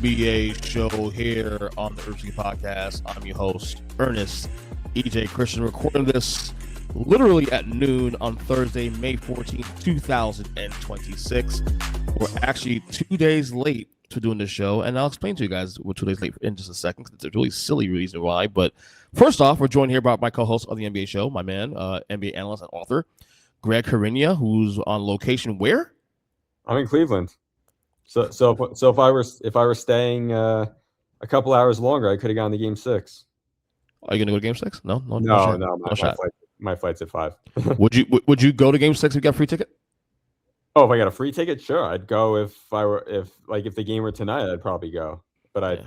NBA show here on the Earnestly podcast. I'm your host, Earnest, EJ Christian, recording this literally at noon on Thursday, May 14th, 2026. We're actually 2 days late to doing this show, and I'll explain to you guys we're 2 days late in just a second, because it's a really silly reason why. But first off, we're joined here by my co-host of the NBA show, my man, NBA analyst and author, Greg Hrinya, who's on location where? I'm in Cleveland. So if I were staying a couple hours longer, I could have gone to Game 6. Are you gonna go to Game 6? No. My flight's at 5. Would you go to Game 6 if you got a free ticket? Oh, if I got a free ticket, sure, I'd go. If the game were tonight, I'd probably go. But I'd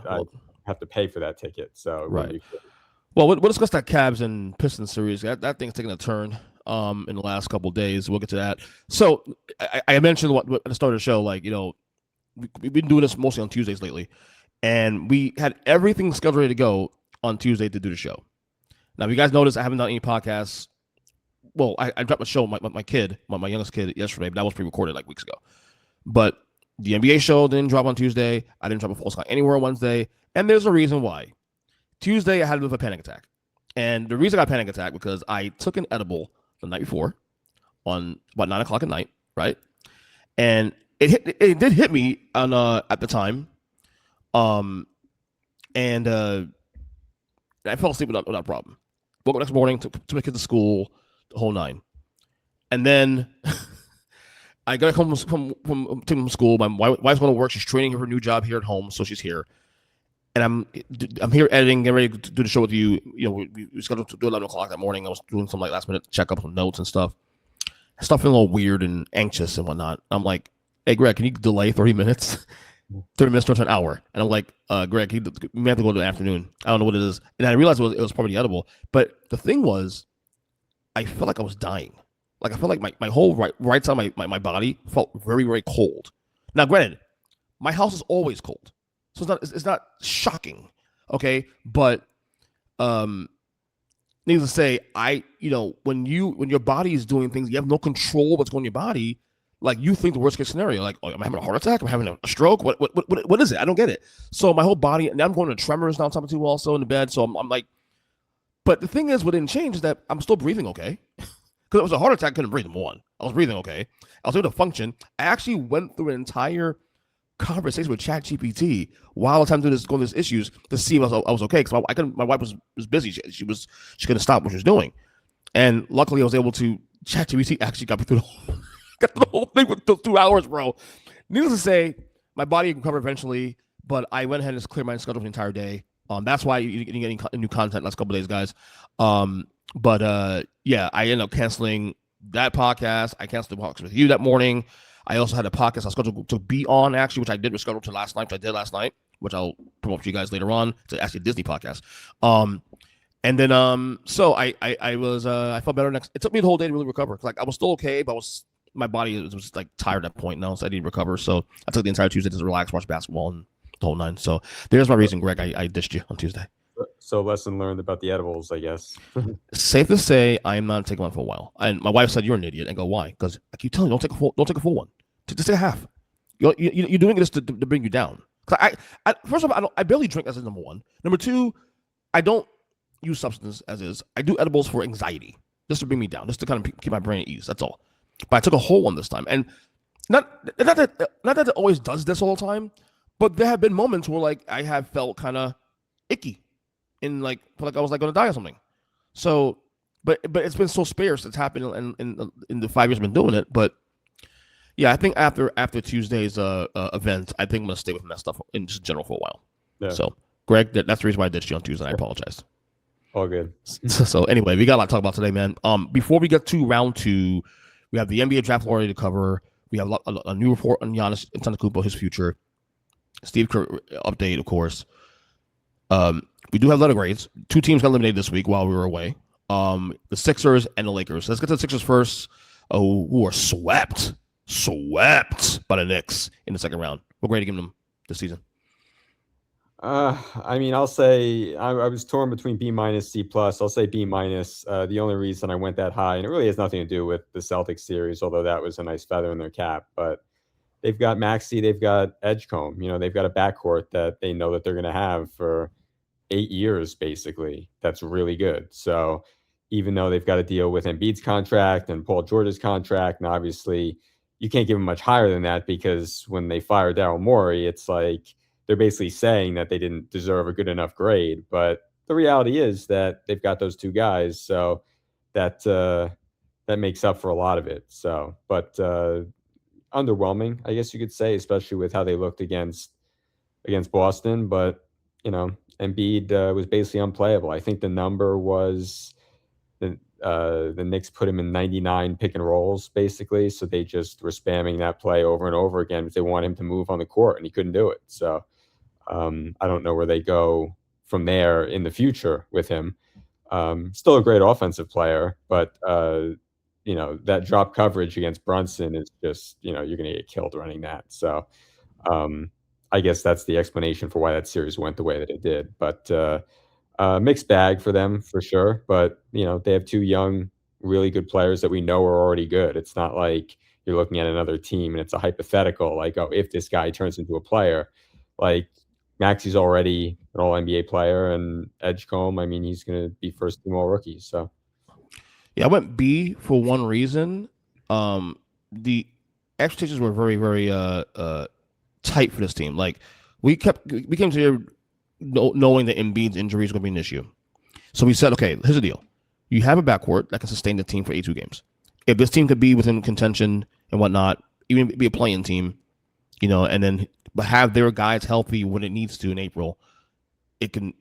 have to pay for that ticket. So right. Well, we'll discuss that Cavs and Pistons series. That thing's taking a turn in the last couple of days. We'll get to that. So I mentioned what at the start of the show, like, you know, we've been doing this mostly on Tuesdays lately, and we had everything scheduled ready to go on Tuesday to do the show. Now, if you guys notice, I haven't done any podcasts. Well, I dropped a show, my youngest kid, yesterday, but that was pre-recorded like weeks ago. But the NBA show didn't drop on Tuesday. I didn't drop a Full Sky Anywhere on Wednesday, and there's a reason why. Tuesday, I had a bit of a panic attack, and the reason I got a panic attack because I took an edible the night before, on about 9 o'clock at night, right? And it did hit me on at the time, and I fell asleep without a problem. Woke up next morning, took my kids to school, the whole nine, and then I got home from school. My wife's going to work. She's training her new job here at home, so she's here, and I'm here editing, getting ready to do the show with you. You know, we scheduled to do 11 o'clock that morning. I was doing some like last minute check up, some notes and stuff. Stuff feeling a little weird and anxious and whatnot. I'm like, hey, Greg, can you delay 30 minutes? 30 minutes to an hour. And I'm like, Greg, we have to go to the afternoon. I don't know what it is. And I realized it was probably edible. But the thing was, I felt like I was dying. Like, I felt like my whole right side of my body felt very, very cold. Now, granted, my house is always cold. So it's not shocking. Okay. But needless to say, when your body is doing things, you have no control of what's going on in your body. Like, you think the worst case scenario, like, oh, am I having a heart attack? Am I having a stroke? What is it? I don't get it. So my whole body, and I'm going to tremors now, talking to also in the bed. So I'm like, but the thing is, what didn't change is that I'm still breathing okay. Because it was a heart attack, I couldn't breathe. One, I was breathing okay. I was able to function. I actually went through an entire conversation with ChatGPT while I was having to go through these issues to see if I was okay. Because my wife was busy. She couldn't stop what she was doing. And luckily, I was able to, ChatGPT actually got me through the whole thing with those 2 hours, bro. Needless to say, my body recovered eventually, but I went ahead and cleared my schedule for the entire day. That's why you're getting new content last couple of days, guys. Yeah, I ended up canceling that podcast. I canceled the podcast with you that morning. I also had a podcast I was scheduled to be on, actually, which I did reschedule to last night, which I did last night, which I'll promote for you guys later on. It's actually a Disney podcast. And then, so I felt better next. It took me the whole day to really recover. Like, I was still okay, but my body was like tired at that point now, so I didn't recover. So I took the entire Tuesday to relax, watch basketball, and the whole nine. So there's my reason, Greg. I dished you on Tuesday. So lesson learned about the edibles, I guess. Safe to say, I am not taking one for a while. And my wife said, "You're an idiot." And go, "Why?" Because I keep telling you, don't take a full one. Just take a half. You're doing this to bring you down. I first of all, I barely drink. As number one. Number two, I don't use substances as is. I do edibles for anxiety, just to bring me down, just to kind of keep my brain at ease. That's all. But I took a whole one this time, and not that it always does this all the time, but there have been moments where like I have felt kind of icky, and like I was like going to die or something. So, but it's been so sparse. It's happened in the 5 years I've been doing it. But yeah, I think after Tuesday's event, I think I'm gonna stay with that stuff in just general for a while. Yeah. So, Greg, that's the reason why I ditched you on Tuesday. I apologize. All good. So anyway, we got a lot to talk about today, man. Before we get to round 2. We have the NBA draft already to cover. We have a new report on Giannis Antetokounmpo, his future. Steve Kerr update, of course. We do have letter grades. 2 teams got eliminated this week while we were away. The Sixers and the Lakers. Let's get to the Sixers first, who are swept by the Knicks in the second round. What grade are you giving them this season? I mean, I'll say I was torn between B-, C+. I'll say B-. The only reason I went that high, and it really has nothing to do with the Celtics series, although that was a nice feather in their cap. But they've got Maxey, they've got Edgecombe. They've got a backcourt that they know that they're going to have for 8 years, basically. That's really good. So even though they've got to deal with Embiid's contract and Paul George's contract, and obviously you can't give them much higher than that, because when they fire Daryl Morey, it's like they're basically saying that they didn't deserve a good enough grade. But the reality is that they've got those two guys, so that makes up for a lot of it. So, but underwhelming, I guess you could say, especially with how they looked against Boston. But Embiid was basically unplayable. I think the number was the Knicks put him in 99 pick and rolls, basically. So they just were spamming that play over and over again because they want him to move on the court, and he couldn't do it. So I don't know where they go from there in the future with him. Still a great offensive player, but that drop coverage against Brunson is just, you're going to get killed running that. So I guess that's the explanation for why that series went the way that it did. But mixed bag for them, for sure. But, they have two young, really good players that we know are already good. It's not like you're looking at another team and it's a hypothetical, like, oh, if this guy turns into a player. Like, Maxey's already an all-NBA player, and Edgecombe, I mean, he's going to be first-team all-rookie. So, yeah, I went B for one reason. The expectations were very, very tight for this team. Like, we came to here knowing that Embiid's injury is going to be an issue. So we said, okay, here's the deal. You have a backcourt that can sustain the team for 82 games. If this team could be within contention and whatnot, even be a playing team, and then have their guys healthy when it needs to in April, it can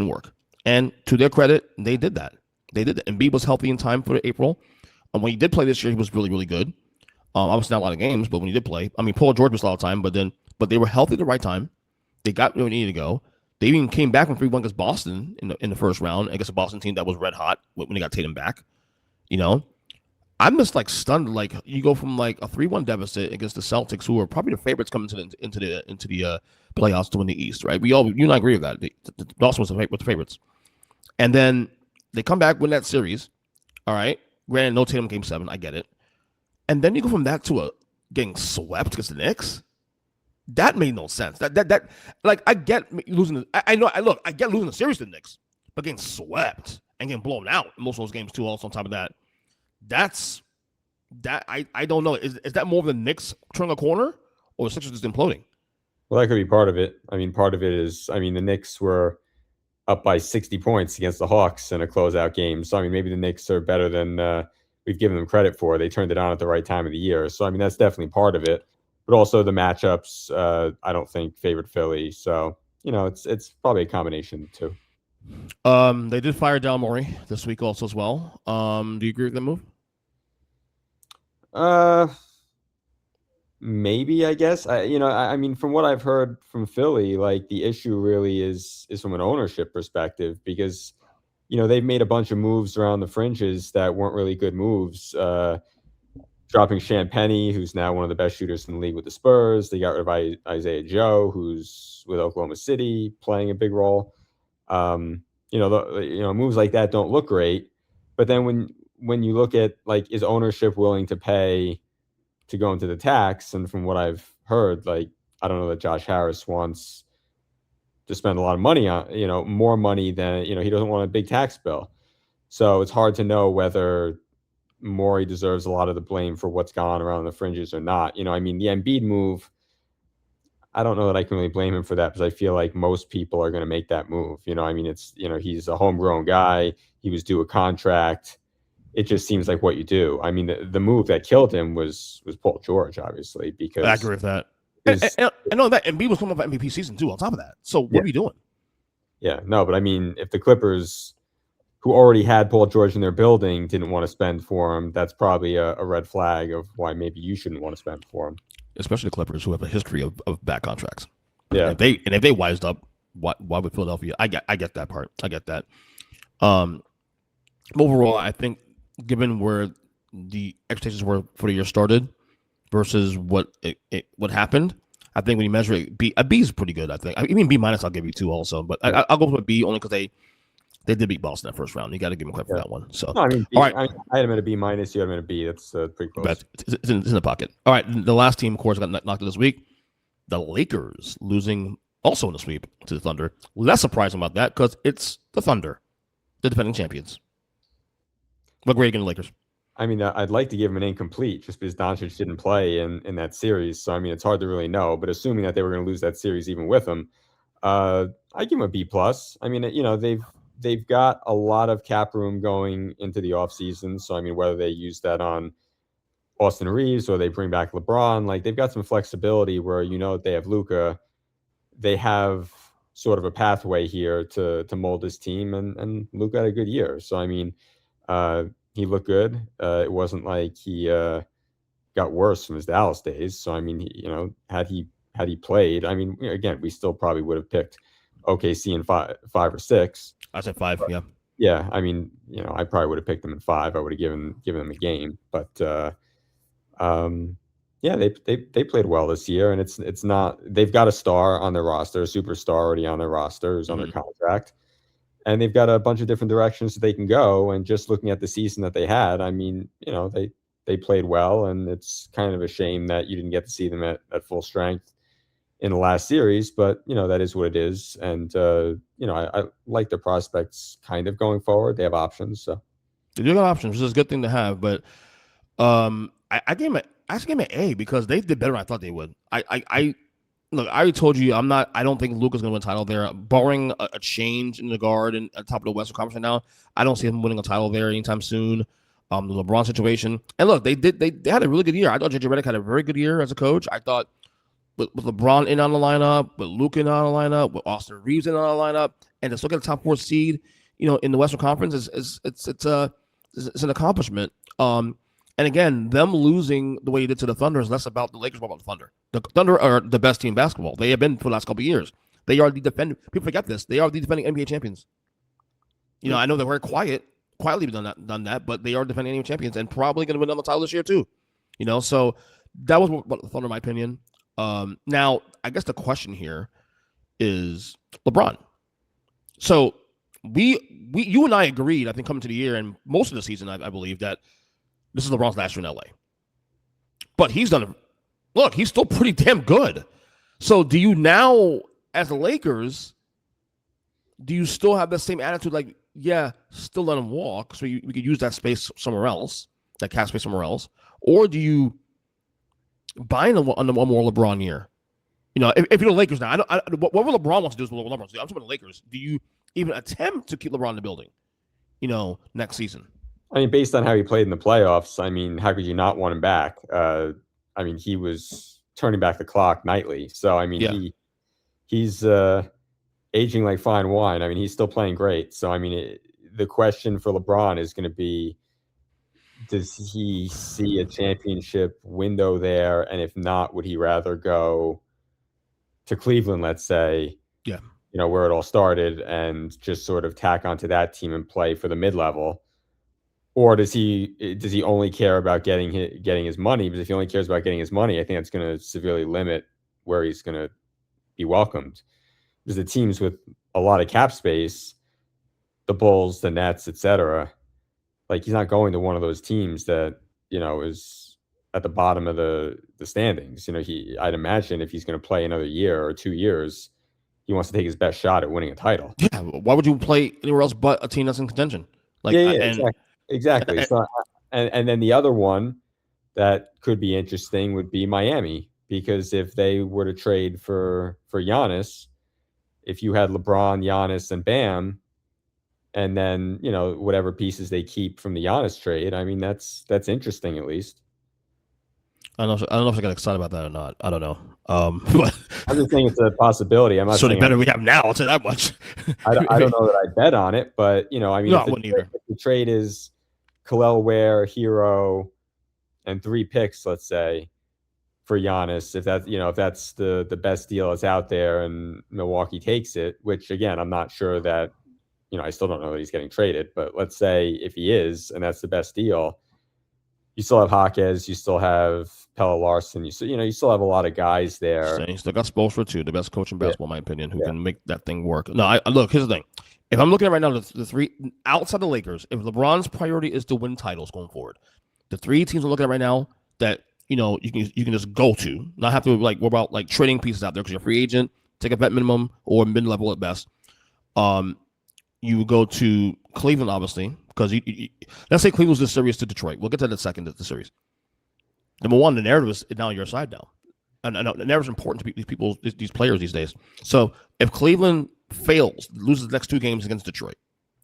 work. And to their credit, they did that. Embiid was healthy in time for April. When he did play this year, he was really, really good. Obviously not a lot of games, but when he did play, I mean, Paul George missed a lot of time, but they were healthy at the right time. They got where they needed to go. They even came back from 3-1 against Boston in the first round against a Boston team that was red hot when they got Tatum back. I'm just like stunned. Like, you go from like a 3-1 deficit against the Celtics, who are probably the favorites coming into the playoffs to win the East, right? You and I agree with that. Boston was the favorites, and then they come back, win that series. All right, granted, no Tatum game 7, I get it, and then you go from that to getting swept against the Knicks. That made no sense. That like, I get losing. I get losing the series to the Knicks, but getting swept and getting blown out in most of those games too. Also on top of that. I don't know. Is that more of the Knicks turning a corner, or the Sixers just imploding? Well, that could be part of it. I mean, part of it is, the Knicks were up by 60 points against the Hawks in a closeout game. So, maybe the Knicks are better than we've given them credit for. They turned it on at the right time of the year. So, that's definitely part of it. But also the matchups, I don't think favored Philly. So, it's probably a combination of the two. They did fire Daryl Morey this week also as well. Do you agree with that move? Maybe, I guess. I mean, from what I've heard from Philly, like, the issue really is from an ownership perspective, because they've made a bunch of moves around the fringes that weren't really good moves. Dropping Champagnie, who's now one of the best shooters in the league with the Spurs. They got rid of Isaiah Joe, who's with Oklahoma City, playing a big role. Moves like that don't look great. But then when you look at, like, is ownership willing to pay to go into the tax? And from what I've heard, like, I don't know that Josh Harris wants to spend a lot of money on, more money than, he doesn't want a big tax bill. So it's hard to know whether Morey deserves a lot of the blame for what's gone on around the fringes or not. The Embiid move, I don't know that I can really blame him for that, because I feel like most people are going to make that move. It's, he's a homegrown guy. He was due a contract. It just seems like what you do. The move that killed him was Paul George, obviously, because I agree with that. I know that Embiid was coming off MVP season too. On top of that, so what are you doing? Yeah, no, but if the Clippers, who already had Paul George in their building, didn't want to spend for him, that's probably a red flag of why maybe you shouldn't want to spend for him. Especially the Clippers, who have a history of bad contracts. Yeah, and if they wised up, why would Philadelphia? I get that part. I get that. Overall, I think, given where the expectations were for the year started versus what happened, I think when you measure it, a B is pretty good. I think. I mean, B- I'll give you 2 also, but I'll go with a B only because They did beat Boston that first round. You got to give them credit for that one. So, no, I mean, all right. I had him at a B minus. You had him at a B. That's pretty close. It's in the pocket. All right. The last team, of course, got knocked out this week. The Lakers losing also in the sweep to the Thunder. Less surprising about that because it's the Thunder, the defending champions. What grade are you giving the Lakers? I mean, I'd like to give him an incomplete just because Doncic didn't play in that series. So, I mean, it's hard to really know. But assuming that they were going to lose that series even with him, I give him a B plus. I mean, they've got a lot of cap room going into the offseason. So, I mean, whether they use that on Austin Reeves or they bring back LeBron, like they've got some flexibility where they have Luka. They have sort of a pathway here to mold this team, and Luka had a good year. So, I mean, he looked good. It wasn't like he got worse from his Dallas days. So, I mean, had he played, I mean, again, we still probably would have picked OKC in five or six. I said 5. But, yeah. Yeah. I mean, I probably would have picked them in 5. I would have given them a game, but yeah, they played well this year, and it's not. They've got a star on their roster, a superstar already on their roster, who's on their contract. And they've got a bunch of different directions that they can go. And just looking at the season that they had, I mean, they played well, and it's kind of a shame that you didn't get to see them at full strength in the last series. But that is what it is. And I like their prospects kind of going forward. They have options, so they do have options, which is a good thing to have. But I gave them an A because they did better than I thought they would. Look, I already told you I don't think Luka's going to win a title there. Barring a change in the guard and at the top of the Western Conference right now, I don't see him winning a title there anytime soon. The LeBron situation. And look, they had a really good year. I thought JJ Redick had a very good year as a coach. I thought with LeBron in on the lineup, with Luka in on the lineup, with Austin Reeves in on the lineup, and to still get a top 4 seed, in the Western Conference it's an accomplishment. And again, them losing the way you did to the Thunder is less about the Lakers, more about the Thunder. The Thunder are the best team in basketball. They have been for the last couple of years. They are the defending. People forget this. They are the defending NBA champions. I know they're very quietly done that, but they are defending NBA champions and probably going to win another title this year too. So that was what the Thunder, in my opinion. Now, I guess the question here is LeBron. So you and I agreed, I think, coming to the year and most of the season, I believe that this is LeBron's last year in LA. But he's he's still pretty damn good. So do you now, as the Lakers, do you still have that same attitude like, yeah, still let him walk so we could use that space somewhere else, that cap space somewhere else? Or do you buy in on one more LeBron year? If you're the Lakers now, whatever LeBron wants to do is what LeBron wants to do. I'm talking about the Lakers. Do you even attempt to keep LeBron in the building, next season? I mean, based on how he played in the playoffs, I mean, how could you not want him back? I mean, he was turning back the clock nightly. So, I mean, he's aging like fine wine. I mean, he's still playing great. So, I mean, the question for LeBron is going to be, does he see a championship window there? And if not, would he rather go to Cleveland, let's say, where it all started, and just sort of tack onto that team and play for the mid-level? Or does he only care about getting his money? Because if he only cares about getting his money, I think that's going to severely limit where he's going to be welcomed. Because the teams with a lot of cap space, the Bulls, the Nets, etc., like he's not going to one of those teams that is at the bottom of the standings. I'd imagine if he's going to play another year or 2 years, he wants to take his best shot at winning a title. Yeah, why would you play anywhere else but a team that's in contention? Exactly. So, and then the other one that could be interesting would be Miami, because if they were to trade for Giannis, if you had LeBron, Giannis, and Bam, and then whatever pieces they keep from the Giannis trade, I mean that's interesting at least. I don't know if I got excited about that or not. I don't know. But I'm just saying it's a possibility. I'm not so the better we have now. I'll say that much. I don't know that I bet on it, but I mean, no, I wouldn't either. If the trade is Khalil Ware, Hero, and 3 picks, let's say, for Giannis, if that's the best deal that's out there, and Milwaukee takes it, which again I'm not sure that I still don't know that he's getting traded, but let's say if he is, and that's the best deal, you still have Jaquez, you still have Pelle Larsson, you still have a lot of guys there. So you still got Spoelstra too, the best coach in basketball, in my opinion, who can make that thing work. No, look, here's the thing. If I'm looking at right now, the three outside the Lakers, if LeBron's priority is to win titles going forward, the three teams I'm looking at right now that you can just go to, not have to worry about trading pieces out there because you're a free agent, take a vet minimum or mid level at best. You go to Cleveland, obviously, because let's say Cleveland's the series to Detroit. We'll get to that in a second, the series. Number one, the narrative is now on your side now. And the narrative is important to these people, these players these days. So if Cleveland fails, loses the next 2 games against Detroit,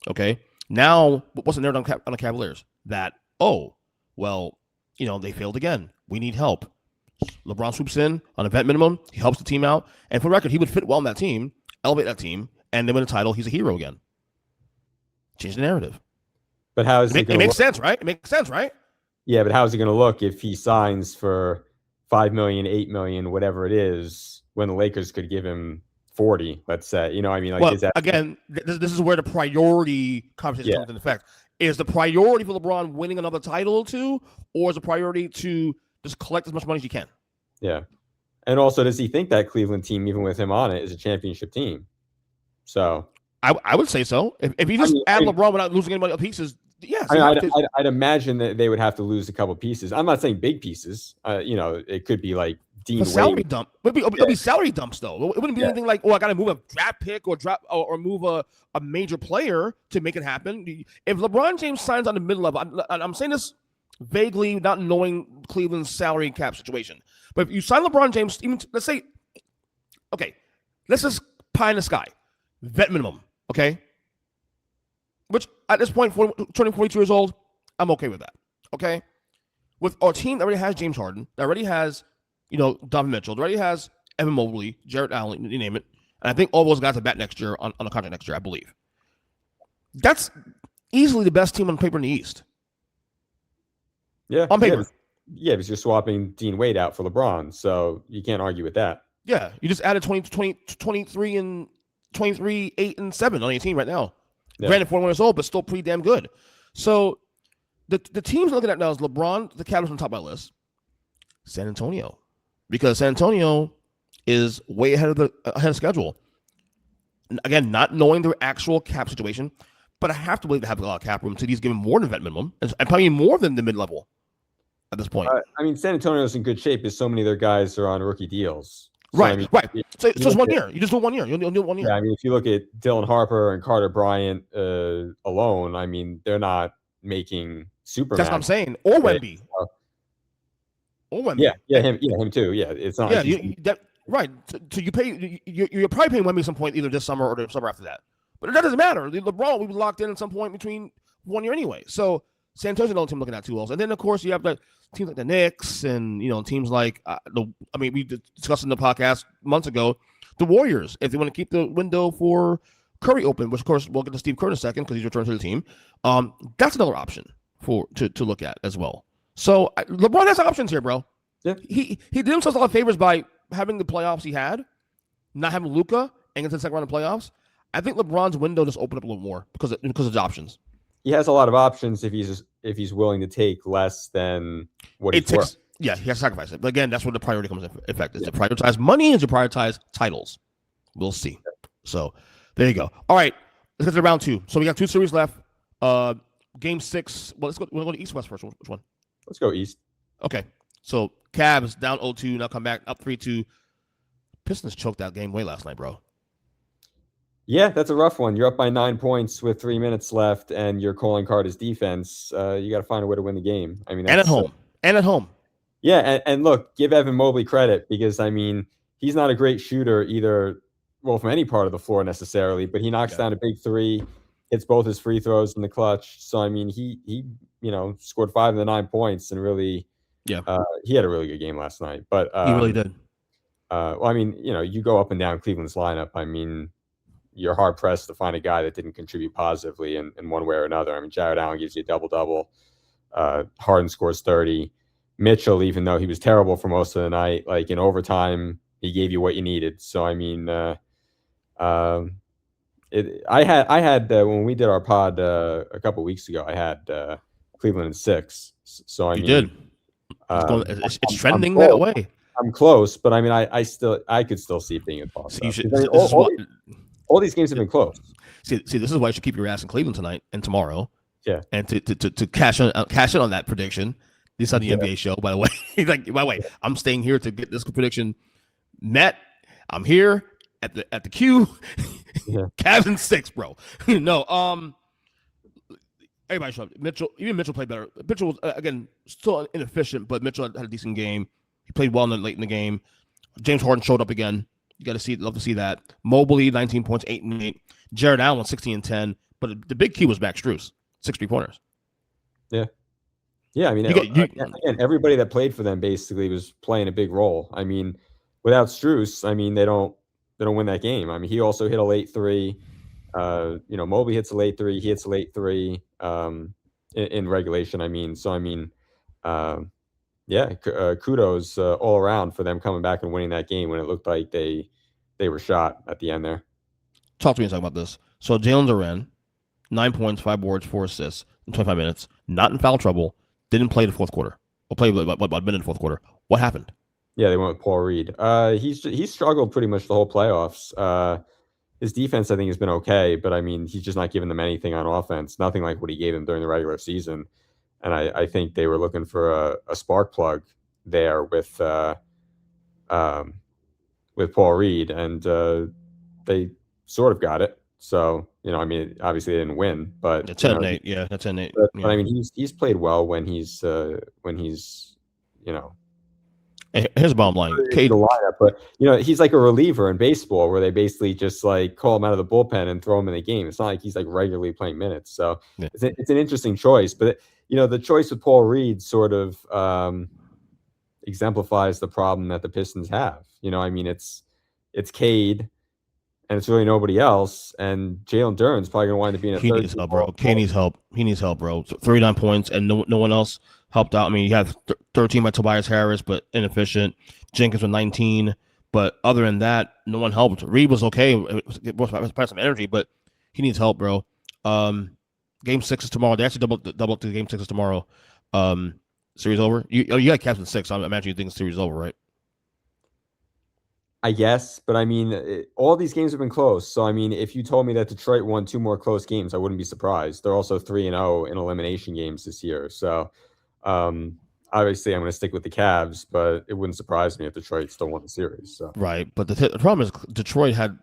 okay, now what's the narrative on the Cavaliers? That, they failed again. We need help. LeBron swoops in on a vet minimum. He helps the team out. And for the record, he would fit well in that team, elevate that team, and they win a title. He's a hero again. Change the narrative. But how is it makes sense, right? It makes sense, right? Yeah, but how is it going to look if he signs for $5 million, $8 million, whatever it is, when the Lakers could give him 40, let's say? Is that again? This is where the priority conversation comes into effect. Is the priority for LeBron winning another title or two, or is the priority to just collect as much money as you can? Yeah, and also, does he think that Cleveland team, even with him on it, is a championship team? So I would say so. If you just add LeBron without losing any pieces, yes. I'd imagine that they would have to lose a couple pieces. I'm not saying big pieces. It could be like Dean Wade. Salary dump. It'll be salary dumps though. It wouldn't be anything like, I got to move a draft pick or move a major player to make it happen. If LeBron James signs on the mid level, I'm saying this vaguely, not knowing Cleveland's salary cap situation. But if you sign LeBron James, even let's say, okay, let's just pie in the sky, vet minimum. Okay, which at this point, turning 42 years old, I'm okay with that. Okay, with our team that already has James Harden, that already has, Donovan Mitchell, that already has Evan Mobley, Jarrett Allen, you name it, and I think all those guys are back next year on a contract next year, I believe. That's easily the best team on paper in the East. Yeah, on paper. Yeah, because you're swapping Dean Wade out for LeBron, so you can't argue with that. Yeah, you just added 23 and 23, 8, and 7 on your team right now. Yeah. Granted, 41 years old, but still pretty damn good. So the teams looking at now is LeBron, the Cavs on top of my list, San Antonio, because San Antonio is way ahead of schedule. Again, not knowing their actual cap situation, but I have to believe they have a lot of cap room. City's given more than vet minimum, and probably more than the mid level at this point. San Antonio's in good shape because so many of their guys are on rookie deals. So, right. So it's 1 year. You just do 1 year. You'll do 1 year. Yeah, if you look at Dylan Harper and Carter Bryant alone, they're not making super. That's what I'm saying. Or Wemby. Or Wemby. Yeah, him too. Yeah, it's not. Yeah, right. So you pay. You're probably paying Wemby at some point, either this summer or the summer after that. But that doesn't matter. LeBron, we were locked in at some point between 1 year anyway. So San Antonio's another team looking at 2 also. And then, of course, you have teams like the Knicks and, teams like, we discussed in the podcast months ago, the Warriors, if they want to keep the window for Curry open, which, of course, we'll get to Steve Kerr in a second because he's returned to the team. That's another option to look at as well. So LeBron has options here, bro. Yeah. He did himself a lot of favors by having the playoffs he had, not having Luka, and get to the second round of playoffs. I think LeBron's window just opened up a little more because of his options. He has a lot of options if he's willing to take less than what he's worth. Yeah, he has to sacrifice it. But again, that's where the priority comes into effect. Is to prioritize money and to prioritize titles. We'll see. So there you go. All right, let's get to round 2. So we got 2 series left. Game 6. Well, let's go. We'll go to East West first. Which one? Let's go East. Okay. So Cavs down 0-2. Now come back up 3-2. Pistons choked that game away last night, bro. Yeah, that's a rough one. You're up by 9 points with 3 minutes left, and your calling card is defense. You got to find a way to win the game. And at home. Yeah, and look, give Evan Mobley credit because he's not a great shooter either. Well, from any part of the floor necessarily, but he knocks down a big 3, hits both his free throws in the clutch. So he scored 5 of the 9 points and really, he had a really good game last night. But he really did. You go up and down Cleveland's lineup. You're hard pressed to find a guy that didn't contribute positively in one way or another. Jarrett Allen gives you a double-double. Harden scores 30. Mitchell, even though he was terrible for most of the night, in overtime, he gave you what you needed. So I had when we did our pod a couple weeks ago, I had Cleveland in 6. So you did. It's trending that way. I'm close, but I could still see it being impossible. So all these games have been close. See, this is why you should keep your ass in Cleveland tonight and tomorrow. Yeah. And to cash in on that prediction. This on the NBA show, by the way. By the way, I'm staying here to get this prediction met. I'm here at the Q. Yeah. Cavs in 6, bro. No, everybody showed up. Even Mitchell played better. Mitchell was again still inefficient, but Mitchell had a decent game. He played well late in the game. James Harden showed up again. You got to love to see that. Mobley, 19 points, 8 and 8. Jared Allen, 16 and 10. But the big key was Max Strus, 6 3-pointers. Yeah. Yeah, I mean, again, everybody that played for them basically was playing a big role. I mean, without Strus, I mean, they don't win that game. I mean, he also hit a late 3. Mobley hits a late 3. He hits a late 3 in regulation. I mean, so I mean, kudos all around for them coming back and winning that game when it looked like they were shot at the end there. Talk to me about this. So Jalen Duren, 9 points, 5 boards, 4 assists in 25 minutes, not in foul trouble, didn't play the fourth quarter. Or played about a minute in the fourth quarter. What happened? Yeah, they went with Paul Reed. He's struggled pretty much the whole playoffs. His defense, I think, has been okay, but I mean, he's just not giving them anything on offense. Nothing like what he gave them during the regular season. And I think they were looking for a spark plug there with Paul Reed, and they sort of got it. So, I mean, obviously they didn't win, but 10-8, yeah, that's 10-8. But I mean, he's played well when he's Here's the bottom line. The lineup, but he's like a reliever in baseball where they basically just like call him out of the bullpen and throw him in the game. It's not like he's like regularly playing minutes. So it's an interesting choice, but the choice with Paul Reed sort of exemplifies the problem that the Pistons have. I mean, it's Cade, and it's really nobody else. And Jalen Duren's probably going to wind up being a third. He needs help, bro. Cade needs help. He needs help, bro. 39 points, and no one else helped out. I mean, you have 13 by Tobias Harris, but inefficient. Jenkins with 19. But other than that, no one helped. Reed was okay. It was some energy, but he needs help, bro. Game 6 is tomorrow. They actually double up to game 6 is tomorrow. Series over. You got Cavs in 6. I imagine you think the series is over, right? I guess, but I mean, all these games have been close. So I mean, if you told me that Detroit won 2 more close games, I wouldn't be surprised. They're also 3-0 in elimination games this year. So obviously, I'm going to stick with the Cavs, but it wouldn't surprise me if Detroit still won the series. So. Right, but the problem is Detroit had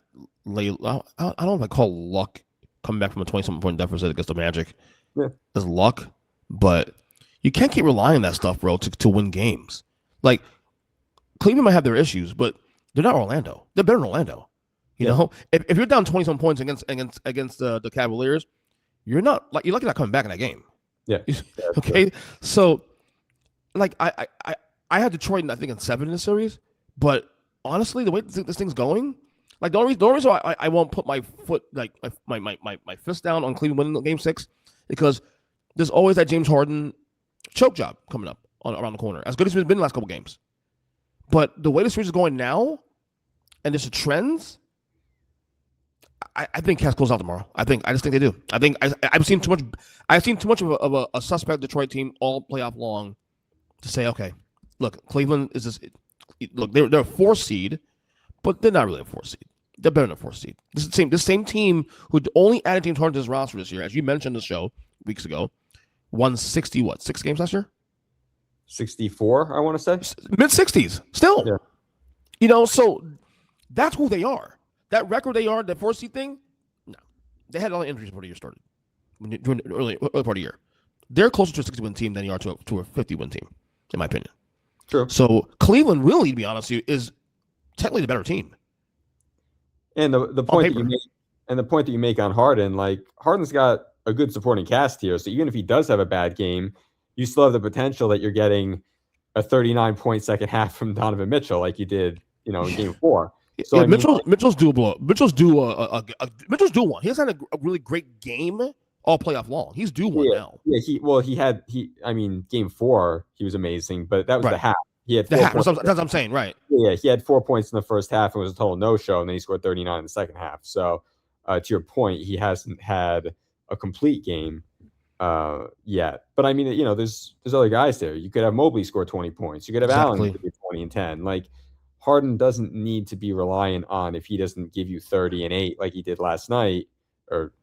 I don't know if I call luck coming back from a 20-something point deficit against the Magic. Yeah, it's luck, but you can't keep relying on that stuff, bro, to win games. Like Cleveland might have their issues, but they're not Orlando. They're better than Orlando. You know, if you're down 20-some points against the Cavaliers, you're lucky not coming back in that game. Yeah. Okay. True. So, like, I had Detroit, I think, in 7 in the series, but honestly, the way this thing's going, like the only reason I won't put my foot, like my fist down on Cleveland winning game 6, because there's always that James Harden choke job coming up around the corner. As good as it's been the last couple games, but the way the series is going now, and there's the trends, I think Cavs close out tomorrow. I just think they do. I think I've seen too much of a suspect Detroit team all playoff long to say, okay, look, Cleveland is this. Look, they're a 4 seed, but they're not really a 4 seed. They're better than a 4 seed. This same team who only added James Harden to his roster this year, as you mentioned in the show weeks ago, won 6 games last year? 64, I want to say. Mid-60s, still. Yeah. So that's who they are. That record they are, the 4 seed thing, no. They had a lot of injuries before the year started, during the early part of the year. They're closer to a 60-win team than they are to a 50-win team, in my opinion. True. So Cleveland, really, to be honest with you, is technically the better team. And the point that you make on Harden, like Harden's got a good supporting cast here. So even if he does have a bad game, you still have the potential that you're getting a 39-point second half from Donovan Mitchell, like you did, in game 4. So yeah, Mitchell's due one. He hasn't had a really great game all playoff long. He's due one now. Yeah, game 4 he was amazing, but that was the half. He had 4 points. That's what I'm saying, right? Yeah, he had 4 points in the first half and was a total no-show, and then he scored 39 in the second half. So to your point, he hasn't had a complete game yet. But I mean, there's other guys there. You could have Mobley score 20 points. You could have Allen get 20 and 10. Like Harden doesn't need to be reliant on, if he doesn't give you 30 and 8 like he did last night, or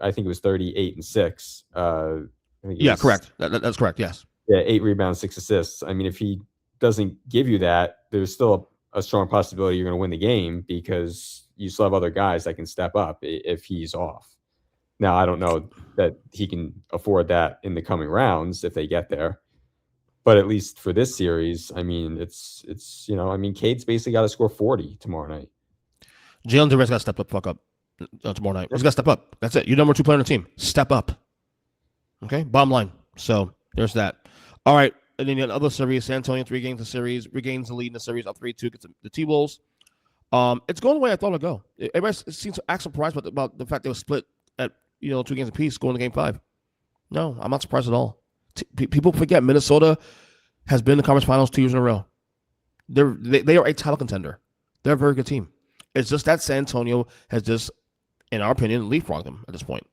I think it was 38-6. I think it Yeah, was, correct. That's correct. Yes. yeah, 8 rebounds, 6 assists. I mean, if he doesn't give you that, there's still a strong possibility you're going to win the game because you still have other guys that can step up if he's off. Now, I don't know that he can afford that in the coming rounds if they get there. But at least for this series, I mean, it's I mean, Cade's basically got to score 40 tomorrow night. Jalen Durant's got to step up, fuck up tomorrow night. He's got to step up. That's it. You're number 2 player on the team. Step up. Okay, bottom line. So there's that. All right, and then the other series, San Antonio 3 games the series, regains the lead in the series up 3-2 gets the T-Wolves. It's going the way I thought it'd go. Everybody seems to act surprised about the fact they were split at 2 games apiece going to game 5. No, I'm not surprised at all. People forget Minnesota has been in the conference finals 2 years in a row. They are a title contender. They're a very good team. It's just that San Antonio has just, in our opinion, leapfrogged them at this point.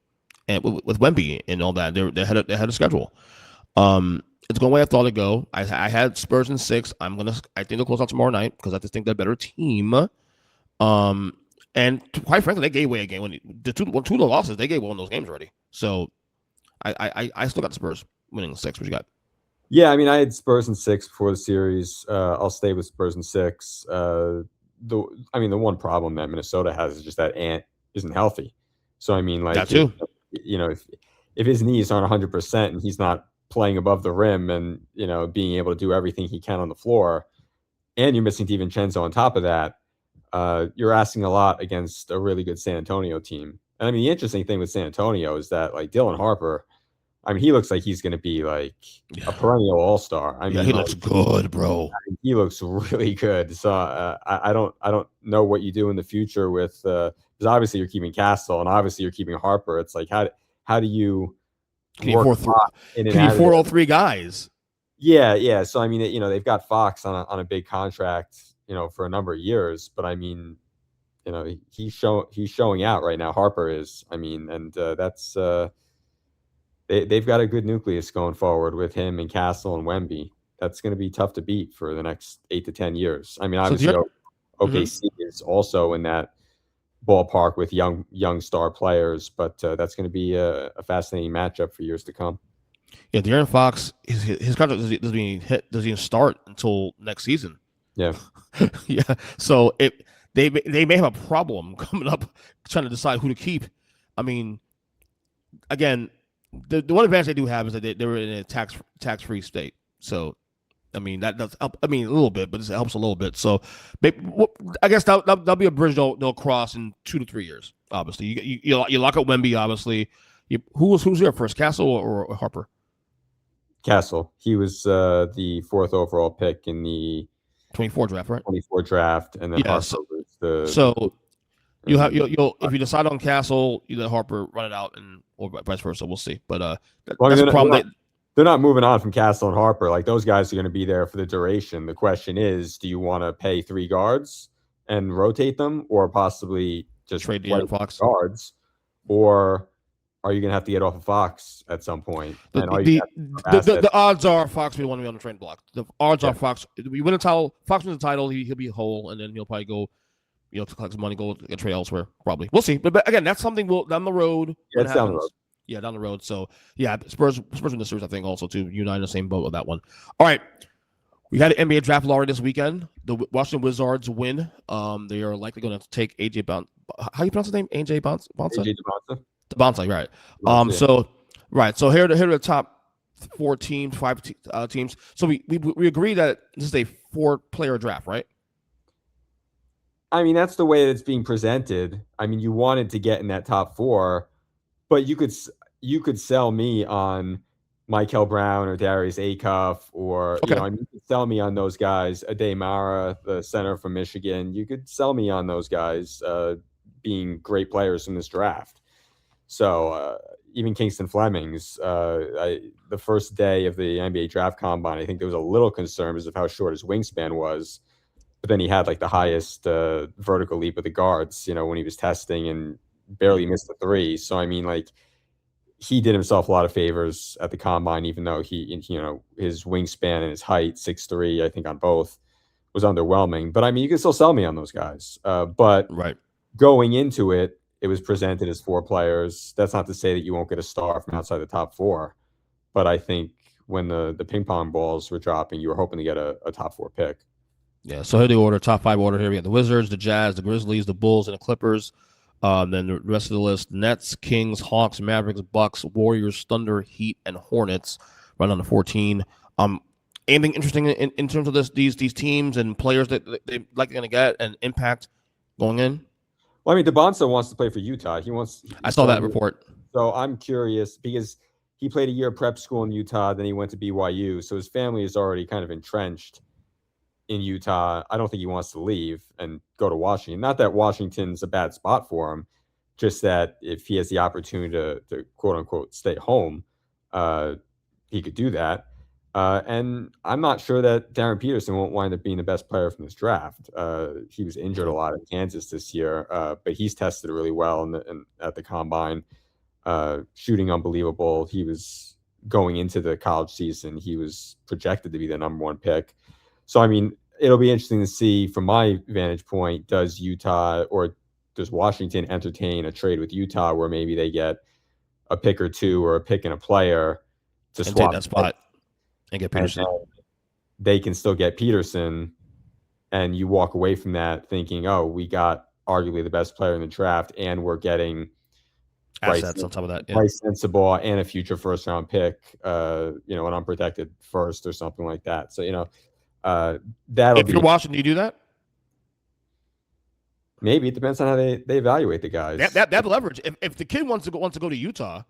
And with Wemby and all that, they're ahead of schedule. It's going the way I thought it'd go. I had Spurs in 6. I think they'll close out tomorrow night because I just think they're a better team. And quite frankly, they gave away a game when the two of the losses they gave one of those games already. So I still got the Spurs winning 6. What you got? Yeah, I mean, I had Spurs in 6 before the series. I'll stay with Spurs in 6. The one problem that Minnesota has is just that Ant isn't healthy. So I mean, like that too. If his knees aren't 100% and he's not playing above the rim and being able to do everything he can on the floor, and you're missing DiVincenzo on top of that, you're asking a lot against a really good San Antonio team. And I mean, the interesting thing with San Antonio is that like Dylan Harper, I mean, he looks like he's going to be like a perennial all-star. I mean, he looks good, bro. I mean, he looks really good. So I don't know what you do in the future with because obviously you're keeping Castle and obviously you're keeping Harper. It's like how do you can you afford all 3 guys? Yeah. So I mean, they've got Fox on a big contract, for a number of years. But I mean, he's showing out right now. Harper is. I mean, and that's. They've got a good nucleus going forward with him and Castle and Wemby. That's going to be tough to beat for the next 8 to 10 years. I mean, obviously, OKC is also in that ballpark with young star players, but that's going to be a fascinating matchup for years to come. Yeah, De'Aaron Fox, his contract doesn't even start until next season. Yeah, yeah. So they may have a problem coming up trying to decide who to keep. I mean, again. The one advantage they do have is that they were in a tax-free state. So, I mean, that does help. I mean, a little bit, but it helps a little bit. So, I guess that'll be a bridge they'll cross in 2 to 3 years. Obviously, you lock up Wemby. Obviously, who's there first, Castle or Harper? Castle. He was the 4th overall pick in the 24 draft, right? 24 draft, and then Harper was the. So you'll if you decide on Castle, you let Harper run it out, or vice versa. We'll see. But that's the problem. They're not moving on from Castle and Harper. Like those guys are going to be there for the duration. The question is, do you want to pay 3 guards and rotate them, or possibly just trade De'Aaron Fox guards, or are you going to have to get off of Fox at some point? The odds are Fox will want to be on the trade block. The odds are Fox. We win a title. Fox wins the title. He'll be whole, and then he'll probably go. To collect some money, go get trade elsewhere. Probably, we'll see. But again, that's something down the road. Yeah, it's down the road. Yeah, down the road. So yeah, Spurs in the series, I think, also too. Unite in the same boat with that one. All right, we had an NBA draft lottery this weekend. The Washington Wizards win. They are likely going to take AJ Bonsa. How you pronounce his name? AJ Bonsa. AJ Bonsa, right? So here are the top 5 teams. So we agree that this is a 4-player draft, right? I mean, that's the way that it's being presented. I mean, you wanted to get in that top 4, but you could sell me on Michael Brown or Darius Acuff, or you could sell me on those guys. Ade Mara, the center from Michigan. You could sell me on those guys being great players in this draft. So even Kingston Fleming's, the first day of the NBA draft combine, I think there was a little concern because of how short his wingspan was. But then he had like the highest vertical leap of the guards, when he was testing, and barely missed the 3. So, I mean, like he did himself a lot of favors at the combine, even though his wingspan and his height, 6'3", I think on both, was underwhelming. But I mean, you can still sell me on those guys. But right. Going into it, it was presented as 4 players. That's not to say that you won't get a star from outside the top 4, but I think when the ping pong balls were dropping, you were hoping to get a top 4 pick. Yeah, so here the order, top 5 order here. We got the Wizards, the Jazz, the Grizzlies, the Bulls, and the Clippers. Then the rest of the list: Nets, Kings, Hawks, Mavericks, Bucks, Warriors, Thunder, Heat, and Hornets. Right on to 14. Anything interesting in terms of these teams and players that they like going to get and impact going in? Well, I mean, DeBonsa wants to play for Utah. I saw that report. So I'm curious because he played a year of prep school in Utah, then he went to BYU. So his family is already kind of entrenched in Utah. I don't think he wants to leave and go to Washington. Not that Washington's a bad spot for him, just that if he has the opportunity to quote unquote stay home, he could do that. And I'm not sure that Darren Peterson won't wind up being the best player from this draft. He was injured a lot in Kansas this year, but he's tested really well at the combine, shooting unbelievable. He was going into the college season, he was projected to be the #1 pick. So, I mean, it'll be interesting to see from my vantage point, does Utah or does Washington entertain a trade with Utah where maybe they get a pick or 2 or a pick and a player to and swap take that spot and get Peterson. And they can still get Peterson, and you walk away from that thinking, oh, we got arguably the best player in the draft, and we're getting assets on top of that. Yeah. Price sensible and a future first-round pick, an unprotected first or something like that. So, that'll if you're Washington, do you do that? Maybe. It depends on how they evaluate the guys. That leverage. If the kid wants to go to Utah,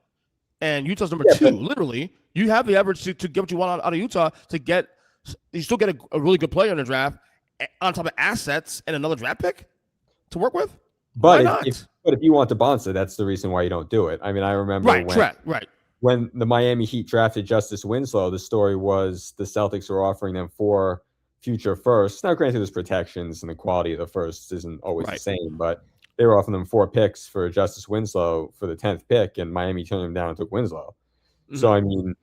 and Utah's number 2, literally, you have the leverage to get what you want out of Utah to get. You still get a really good player in the draft on top of assets and another draft pick to work with. But why not? If you want DeBonsa, that's the reason why you don't do it. I mean, I remember when the Miami Heat drafted Justice Winslow, the story was the Celtics were offering them 4 future firsts. Now, granted, there's protections and the quality of the firsts isn't always the same, but they were offering them 4 picks for Justice Winslow for the 10th pick, and Miami turned them down and took Winslow. Mm-hmm. So, I mean,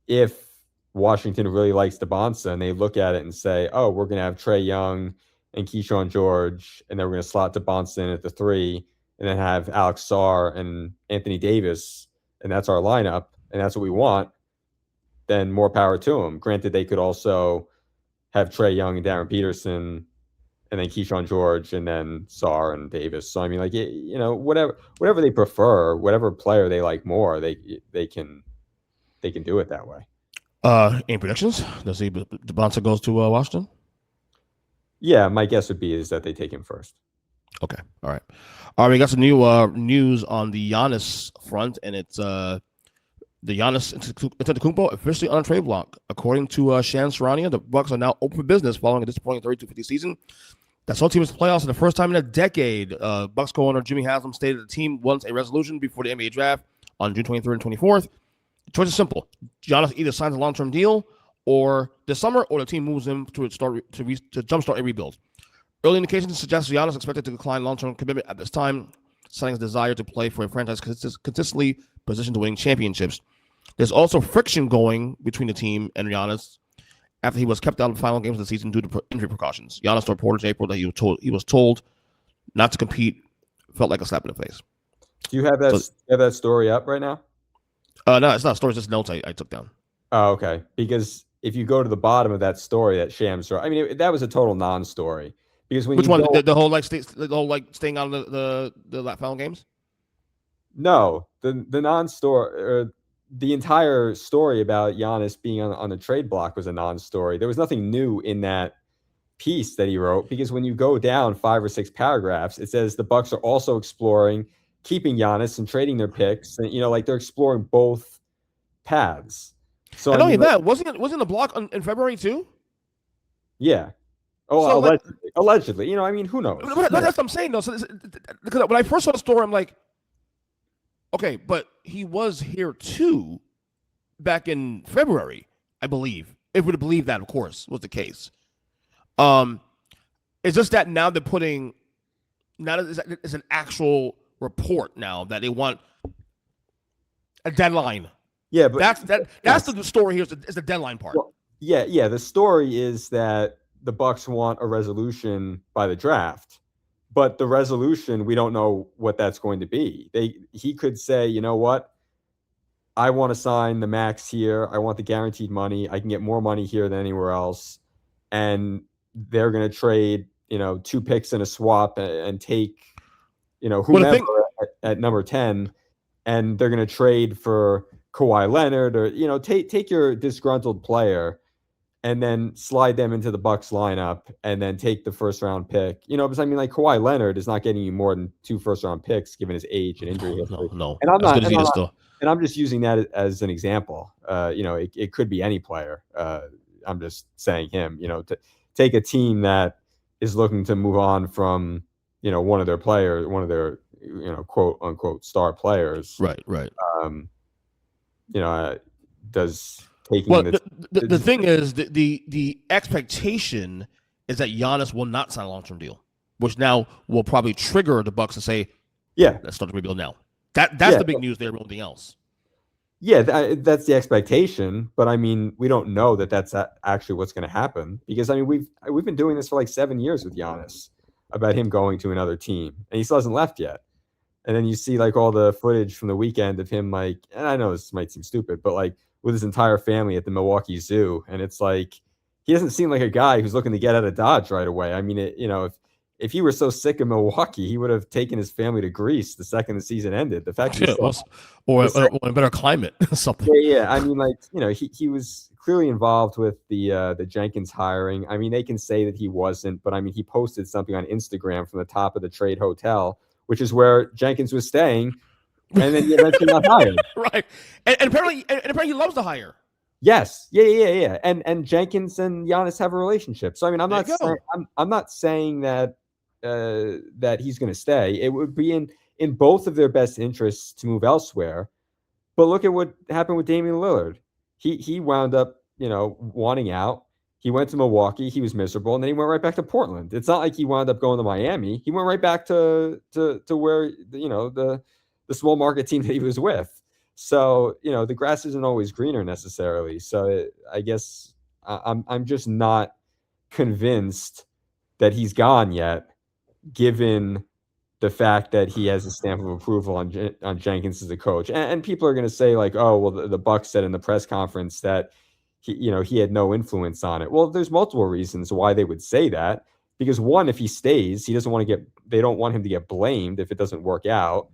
if Washington really likes DeBonsa and they look at it and say, oh, we're going to have Trae Young and Keyshawn George, and then we're going to slot DeBonsa in at the 3, and then have Alex Sarr and Anthony Davis, and that's our lineup, and that's what we want, then more power to them. Granted, they could also have Trae Young and Darren Peterson, and then Keyshawn George, and then Sarr and Davis. So, I mean, whatever they prefer, whatever player they like more, they can do it that way. Any predictions? Does DeBonsa goes to Washington? Yeah, my guess would be is that they take him first. Okay, all right. We got some new news on the Giannis front, and it's the Giannis Antetokounmpo officially on a trade block. According to Shams Charania, the Bucks are now open for business following a disappointing 32-50 season. That's all team is playoffs for the first time in a decade. Bucks co-owner Jimmy Haslam stated the team wants a resolution before the NBA draft on June 23rd and 24th. The choice is simple. Giannis either signs a long-term deal or this summer, or the team moves him to jumpstart a rebuild. Early indications suggest Giannis is expected to decline long-term commitment at this time, citing his desire to play for a franchise consistently positioned to winning championships. There's also friction going between the team and Giannis after he was kept out of the final games of the season due to injury precautions. Giannis reported in April that he was told not to compete. Felt like a slap in the face. Do you have that story up right now? No, it's not a story. It's just notes I took down. Oh, okay. Because if you go to the bottom of that story, that Shams story, I mean, that was a total non-story. Because when which one? The whole staying out of the final games. No, the non-story, or the entire story about Giannis being on the trade block was a non-story. There was nothing new in that piece that he wrote, because when you go down 5 or 6 paragraphs, it says the Bucks are also exploring keeping Giannis and trading their picks, and they're exploring both paths. So I know that wasn't the block in February too. Yeah. Oh, so allegedly. Who knows? That's what I'm saying, though. So because when I first saw the story, I'm like, okay, but he was here too back in February, I believe. If we believe that, of course, was the case. It's just that now they're putting, now it's an actual report now that they want a deadline. Yeah, but that's the story here is the deadline part. Well, yeah. The story is that the Bucks want a resolution by the draft, But the resolution, we don't know what that's going to be. He could say, you know what? I want to sign the max here. I want the guaranteed money. I can get more money here than anywhere else. And they're going to trade, 2 picks in a swap and take, whomever at number 10. And they're going to trade for Kawhi Leonard or, take your disgruntled player and then slide them into the Bucks lineup and then take the first round pick. Because I mean, like Kawhi Leonard is not getting you more than 2 first round picks given his age and injury history. No. And I'm not, and, I'm not and I'm just using that as an example. It could be any player. I'm just saying him, to take a team that is looking to move on from, one of their players, one of their, quote unquote star players. Right. Does taking the thing is the expectation is that Giannis will not sign a long-term deal, which now will probably trigger the Bucks to say, yeah, let's start to rebuild now. That's the big news there. Everything else. Yeah, that's the expectation, but I mean, we don't know that that's actually what's going to happen because I mean, we've been doing this for like 7 years with Giannis about him going to another team, and he still hasn't left yet. And then you see like all the footage from the weekend of him, like, and I know this might seem stupid, but like with his entire family at the Milwaukee Zoo, and it's like he doesn't seem like a guy who's looking to get out of Dodge right away. I mean, if he were so sick of Milwaukee, he would have taken his family to Greece the second the season ended. The fact or a better climate, something. Yeah. I mean, like, he was clearly involved with the Jenkins hiring. I mean, they can say that he wasn't, but I mean, he posted something on Instagram from the top of the Trade Hotel, which is where Jenkins was staying, and then he eventually got hired. Right, and apparently he loves to hire. Yes, yeah. And Jenkins and Giannis have a relationship. So I mean, I'm not saying that that he's going to stay. It would be in both of their best interests to move elsewhere. But look at what happened with Damian Lillard. He wound up, wanting out. He went to Milwaukee. He was miserable, and then he went right back to Portland. It's not like he wound up going to Miami. He went right back to where the small market team that he was with. So the grass isn't always greener necessarily. So I guess I'm just not convinced that he's gone yet, given the fact that he has a stamp of approval on Jenkins as a coach. And people are going to say like, oh, well, the Bucks said in the press conference that he had no influence on it. Well, there's multiple reasons why they would say that. Because one, if he stays, they don't want him to get blamed if it doesn't work out.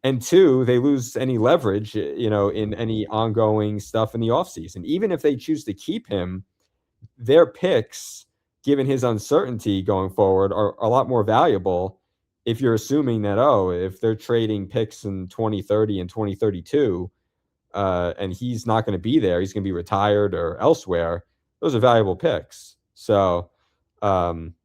And two, they lose any leverage, in any ongoing stuff in the offseason. Even if they choose to keep him, their picks, given his uncertainty going forward, are a lot more valuable if you're assuming that, if they're trading picks in 2030 and 2032, and he's not going to be there, he's going to be retired or elsewhere, those are valuable picks. So I'm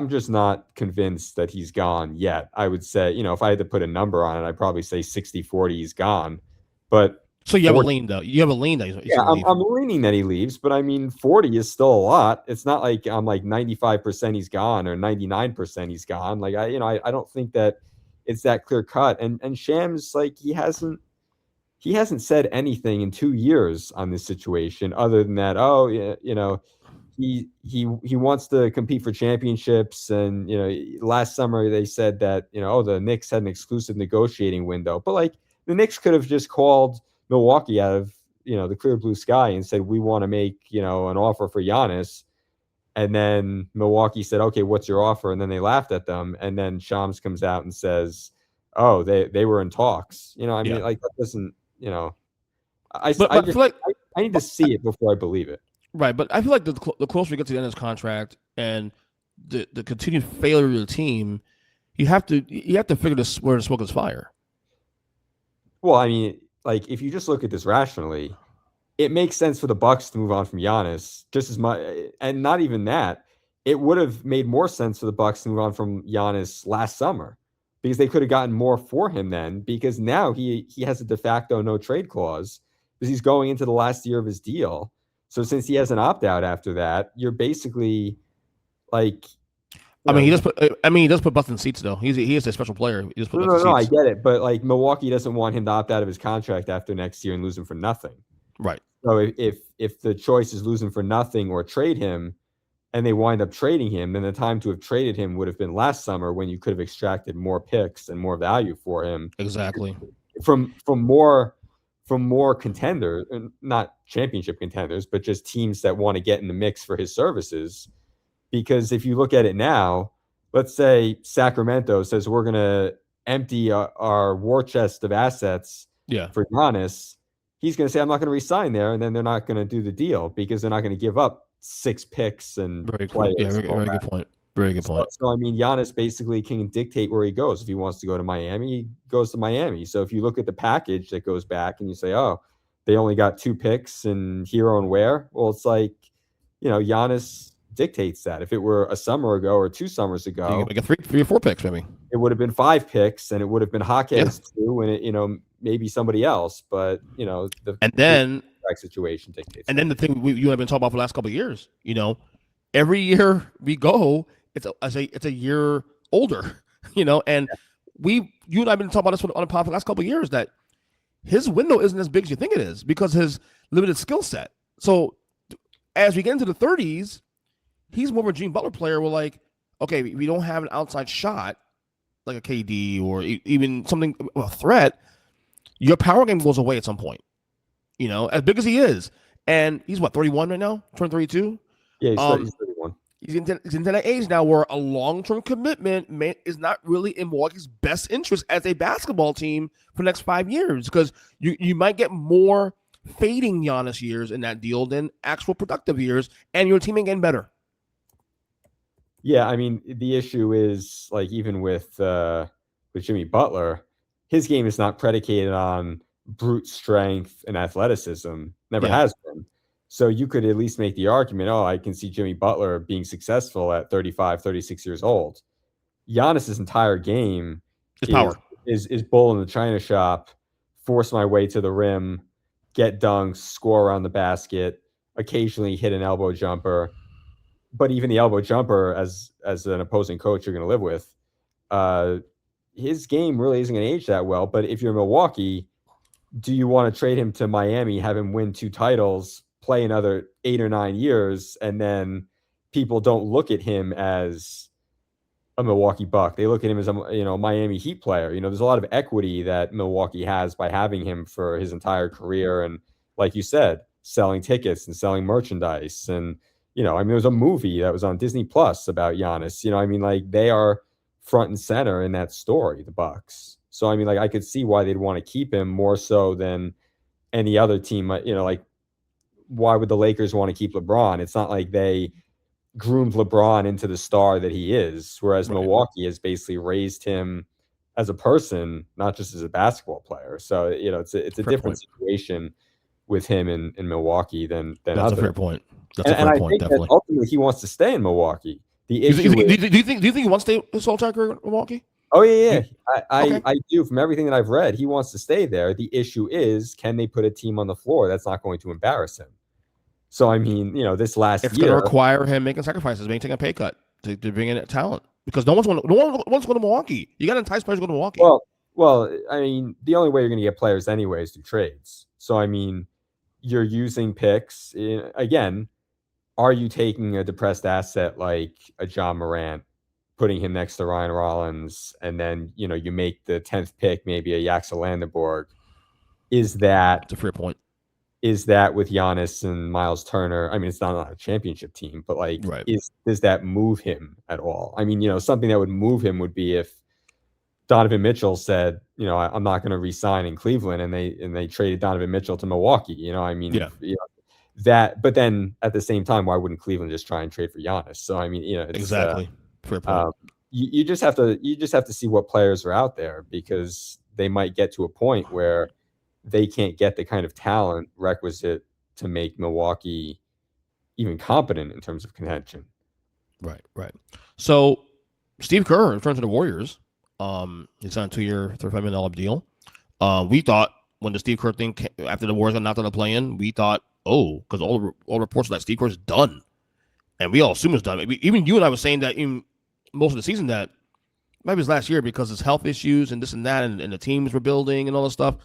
just not convinced that he's gone yet. I would say, if I had to put a number on it, I'd probably say 60-40 he's gone. But so you have a lean though. You have a lean that he's I'm leaning that he leaves, but I mean 40 is still a lot. It's not like I'm like 95% he's gone or 99% he's gone. Like I don't think that it's that clear cut. And Shams, like he hasn't said anything in 2 years on this situation other than that, he wants to compete for championships. And, last summer they said that, the Knicks had an exclusive negotiating window. But like the Knicks could have just called Milwaukee out of, the clear blue sky and said, we want to make, an offer for Giannis. And then Milwaukee said, okay, what's your offer? And then they laughed at them. And then Shams comes out and says, oh, they were in talks. Like that doesn't, I need to see it before I believe it. Right, but I feel like the closer we get to the end of his contract and the continued failure of the team, you have to figure where the smoke is fire. Well, I mean, like if you just look at this rationally, it makes sense for the Bucks to move on from Giannis just as much, and not even that. It would have made more sense for the Bucks to move on from Giannis last summer because they could have gotten more for him then. Because now he has a de facto no trade clause because he's going into the last year of his deal. So since he has an opt-out after that, you're basically like. He does put butts in seats though. He is a special player. He just put butts in seats. I get it, but like Milwaukee doesn't want him to opt out of his contract after next year and lose him for nothing. Right. So if the choice is lose him for nothing or trade him, and they wind up trading him, then the time to have traded him would have been last summer when you could have extracted more picks and more value for him. Exactly. From more contenders, and not championship contenders, but just teams that want to get in the mix for his services. Because if you look at it now, let's say Sacramento says we're going to empty our war chest of assets for Giannis. He's going to say, I'm not going to resign there, and then they're not going to do the deal because they're not going to give up 6 picks and players. Cool. Yeah, very good point. Very good point. So, I mean, Giannis basically can dictate where he goes. If he wants to go to Miami, he goes to Miami. So if you look at the package that goes back and you say, oh, they only got 2 picks and Hero and Ware, well, it's like, Giannis dictates that. If it were a summer ago or 2 summers ago, like a 3 or 4 picks, maybe it would have been 5 picks, and it would have been Jaquez too, and it, maybe somebody else. But the situation dictates. And then the thing you and I have been talking about for the last couple of years, every year we go, it's a year older, and you and I have been talking about this on the pod for the last couple of years that his window isn't as big as you think it is because his limited skill set. So as we get into the 30s, he's more of a Gene Butler player. We're like, okay, we don't have an outside shot like a KD or even something, a threat. Your power game goes away at some point, as big as he is. And he's 31 right now? Turn 32? Yeah, he's 31. He's into that age now where a long-term commitment is not really in Milwaukee's best interest as a basketball team for the next 5 years because you might get more fading Giannis years in that deal than actual productive years, and your team ain't getting better. Yeah, I mean, the issue is like even with Jimmy Butler, his game is not predicated on brute strength and athleticism. Never has been. So you could at least make the argument, I can see Jimmy Butler being successful at 35, 36 years old. Giannis's entire game is bull in the china shop, force my way to the rim, get dunks, score around the basket, occasionally hit an elbow jumper. But even the elbow jumper, as an opposing coach you're going to live with, his game really isn't going to age that well. But if you're Milwaukee, do you want to trade him to Miami, have him win 2 titles, play another 8 or 9 years, and then people don't look at him as a Milwaukee Buck? They look at him as a Miami Heat player. There's a lot of equity that Milwaukee has by having him for his entire career, and like you said, selling tickets and selling merchandise. And there was a movie that was on Disney Plus about Giannis. They are front and center in that story, the Bucks. So I could see why they'd want to keep him more so than any other team. Why would the Lakers want to keep LeBron? It's not like they groomed LeBron into the star that he is, whereas Milwaukee has basically raised him as a person, not just as a basketball player. So it's a different situation with him in Milwaukee than That's others. A fair point. That's a fair point. Definitely. Ultimately, he wants to stay in Milwaukee. The issue. Do you think he wants to stay his whole career in Milwaukee? Oh yeah. I do. From everything that I've read, he wants to stay there. The issue is, can they put a team on the floor that's not going to embarrass him? So this last year, it's going to require him making sacrifices, taking a pay cut to bring in talent because no one wants to go to Milwaukee. You got to entice players to go to Milwaukee. Well, the only way you're going to get players anyway is through trades. So you're using picks again. Are you taking a depressed asset like a John Morant, putting him next to Ryan Rollins, and then you make the 10th pick maybe a Jaxson Landenborg? That's a fair point. Is that with Giannis and Miles Turner? It's not a championship team, but does that move him at all? Something that would move him would be if Donovan Mitchell said, I'm not going to re-sign in Cleveland, and they traded Donovan Mitchell to Milwaukee. That, but then at the same time, why wouldn't Cleveland just try and trade for Giannis? So it's, exactly. Fair point. You just have to see what players are out there, because they might get to a point where they can't get the kind of talent requisite to make Milwaukee even competent in terms of contention. Right. So Steve Kerr returned to the Warriors. He signed a 2-year, $35 million deal. We thought when the Steve Kerr thing came, after the Warriors got knocked out of the play-in, we thought, because all reports that Steve Kerr is done, and we all assume it's done. Even you and I were saying that in most of the season that maybe it's last year because his health issues and this and that, and the teams were building and all this stuff.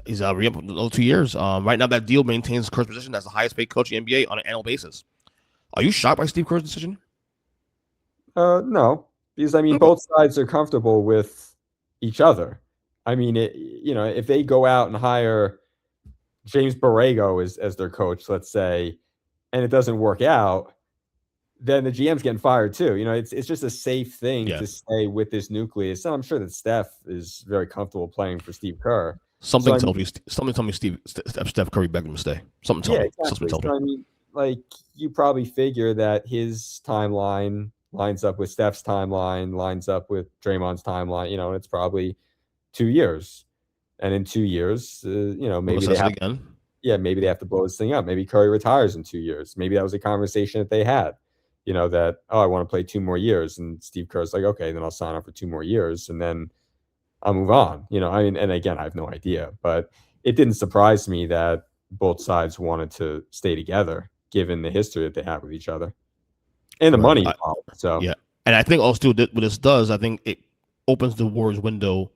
He's re-up for another 2 years. Right now, that deal maintains Kerr's position as the highest paid coach in the NBA on an annual basis. Are you shocked by Steve Kerr's decision? No, because I mean, Okay. both sides are comfortable with each other. I mean, if they go out and hire James Borrego as their coach, let's say, and it doesn't work out, then the GM's getting fired too. It's just a safe thing Yeah. to stay with this nucleus. And I'm sure that Steph is very comfortable playing for Steve Kerr. Something So I tells mean, me. Something tells me Steph Curry begged him to stay. Something tells yeah, me. Something exactly. tells me. So I mean, like you probably figure that his timeline lines up with Steph's timeline, lines up with Draymond's timeline. It's probably 2 years, and in 2 years, We'll maybe they assess it have. again. Yeah, maybe they have to blow this thing up. Maybe Curry retires in 2 years. Maybe that was a conversation that they had. That I want to play 2 more years, and Steve Kerr's like, okay, then I'll sign up for 2 more years, and then I'll move on. I mean, and again, I have no idea, but it didn't surprise me that both sides wanted to stay together, given the history that they have with each other and the Right. money involved. So Yeah, and I think also what this does, I think it opens the Warriors window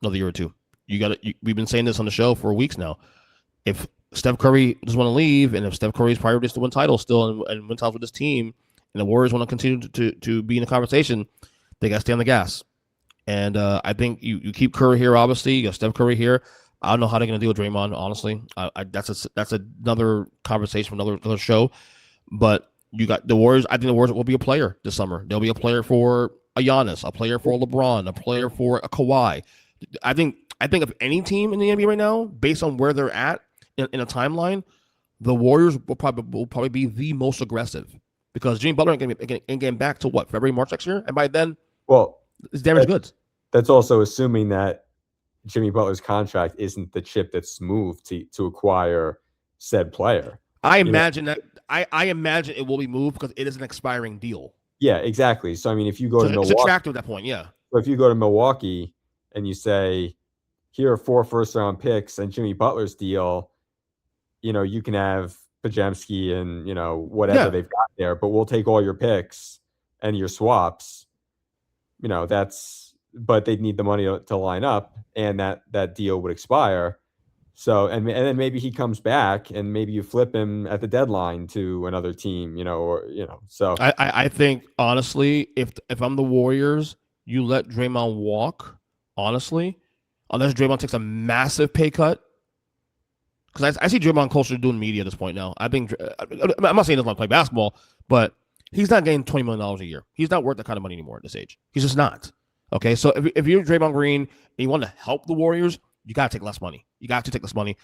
another year or two. We've been saying this on the show for weeks now. If Steph Curry doesn't want to leave, and if Steph Curry's priority is to win titles still and win titles with this team, and the Warriors want to continue to be in the conversation, they got to stay on the gas. And I think you keep Curry here, obviously. You got Steph Curry here. I don't know how they're going to deal with Draymond, honestly. That's another conversation for another show. But you got the Warriors. I think the Warriors will be a player this summer. They'll be a player for a Giannis, a player for a LeBron, a player for a Kawhi. I think of any team in the NBA right now, based on where they're at in a timeline, the Warriors will probably be the most aggressive because Jimmy Butler ain't getting back to what, February, March next year, and by then, well, it's damaged goods. that's also assuming that Jimmy Butler's contract isn't the chip that's moved to acquire said player. I imagine it will be moved because it is an expiring deal. Yeah, exactly. So I mean, if you go to Milwaukee, it's attractive at that point. Yeah. So if you go to Milwaukee and you say, here are 4 first-round picks and Jimmy Butler's deal, you can have Pajemski and whatever they've got there, but we'll take all your picks and your swaps. But they'd need the money to line up, and that deal would expire. So and then maybe he comes back, and maybe you flip him at the deadline to another team, So I think honestly, if I'm the Warriors, you let Draymond walk. Honestly, unless Draymond takes a massive pay cut, because I see Draymond closer to doing media at this point now. I think I'm not saying he doesn't want to play basketball, but he's not getting $20 million a year. He's not worth that kind of money anymore at this age. He's just not. Okay, so if you're Draymond Green and you want to help the Warriors, you got to take less money. You got to take less money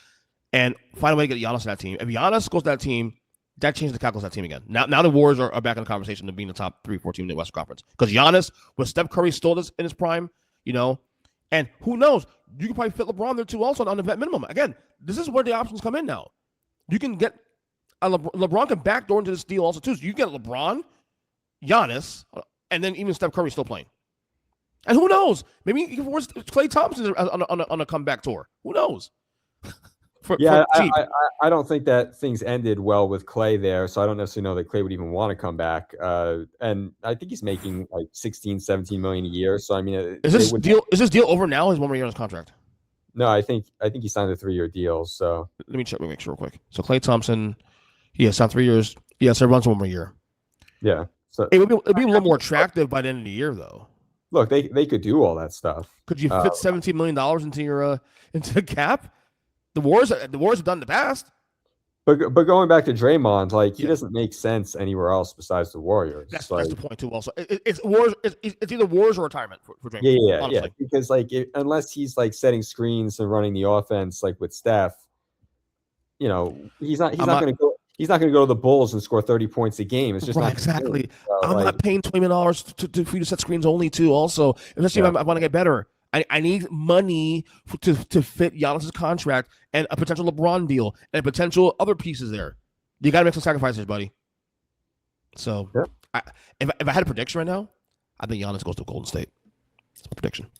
and find a way to get Giannis to that team. If Giannis goes to that team, that changes the calculus of that team again. Now the Warriors are back in the conversation of being the top 3-4 team in the Western Conference. Because Giannis, with Steph Curry still in his prime, and who knows, you can probably fit LeBron there too also on the vet minimum. Again, this is where the options come in now. You can get LeBron can backdoor into this deal also too. So you get LeBron, Giannis, and then even Steph Curry still playing. And who knows? Maybe you can force Klay Thompson on a comeback tour. Who knows? I don't think that things ended well with Klay there, so I don't necessarily know that Klay would even want to come back. And I think he's making like 16, 17 million a year. So I mean, is this deal over now? Is 1 more year on his contract? No, I think he signed a 3-year deal. So let me check. Let me make sure real quick. So Klay Thompson, signed 3 years. Yeah, so everyone's 1 more year. Yeah, so it'd be a little more attractive by the end of the year, though. Look, they could do all that stuff. Could you fit $17 million into the cap? The Warriors have done in the past. But going back to Draymond, like he doesn't make sense anywhere else besides the Warriors. That's the point too. Also, it's Warriors. It's either Warriors or returement for Draymond. Yeah. Because unless he's like setting screens and running the offense like with Steph, he's not going to go. He's not going to go to the Bulls and score 30 points a game. It's just not exactly. So, I'm not paying $20 million for you to set screens only too. Also, especially if I want to get better. I need money to fit Giannis' contract and a potential LeBron deal and potential other pieces there. You got to make some sacrifices, buddy. So, if I had a prediction right now, I think Giannis goes to Golden State. That's my prediction.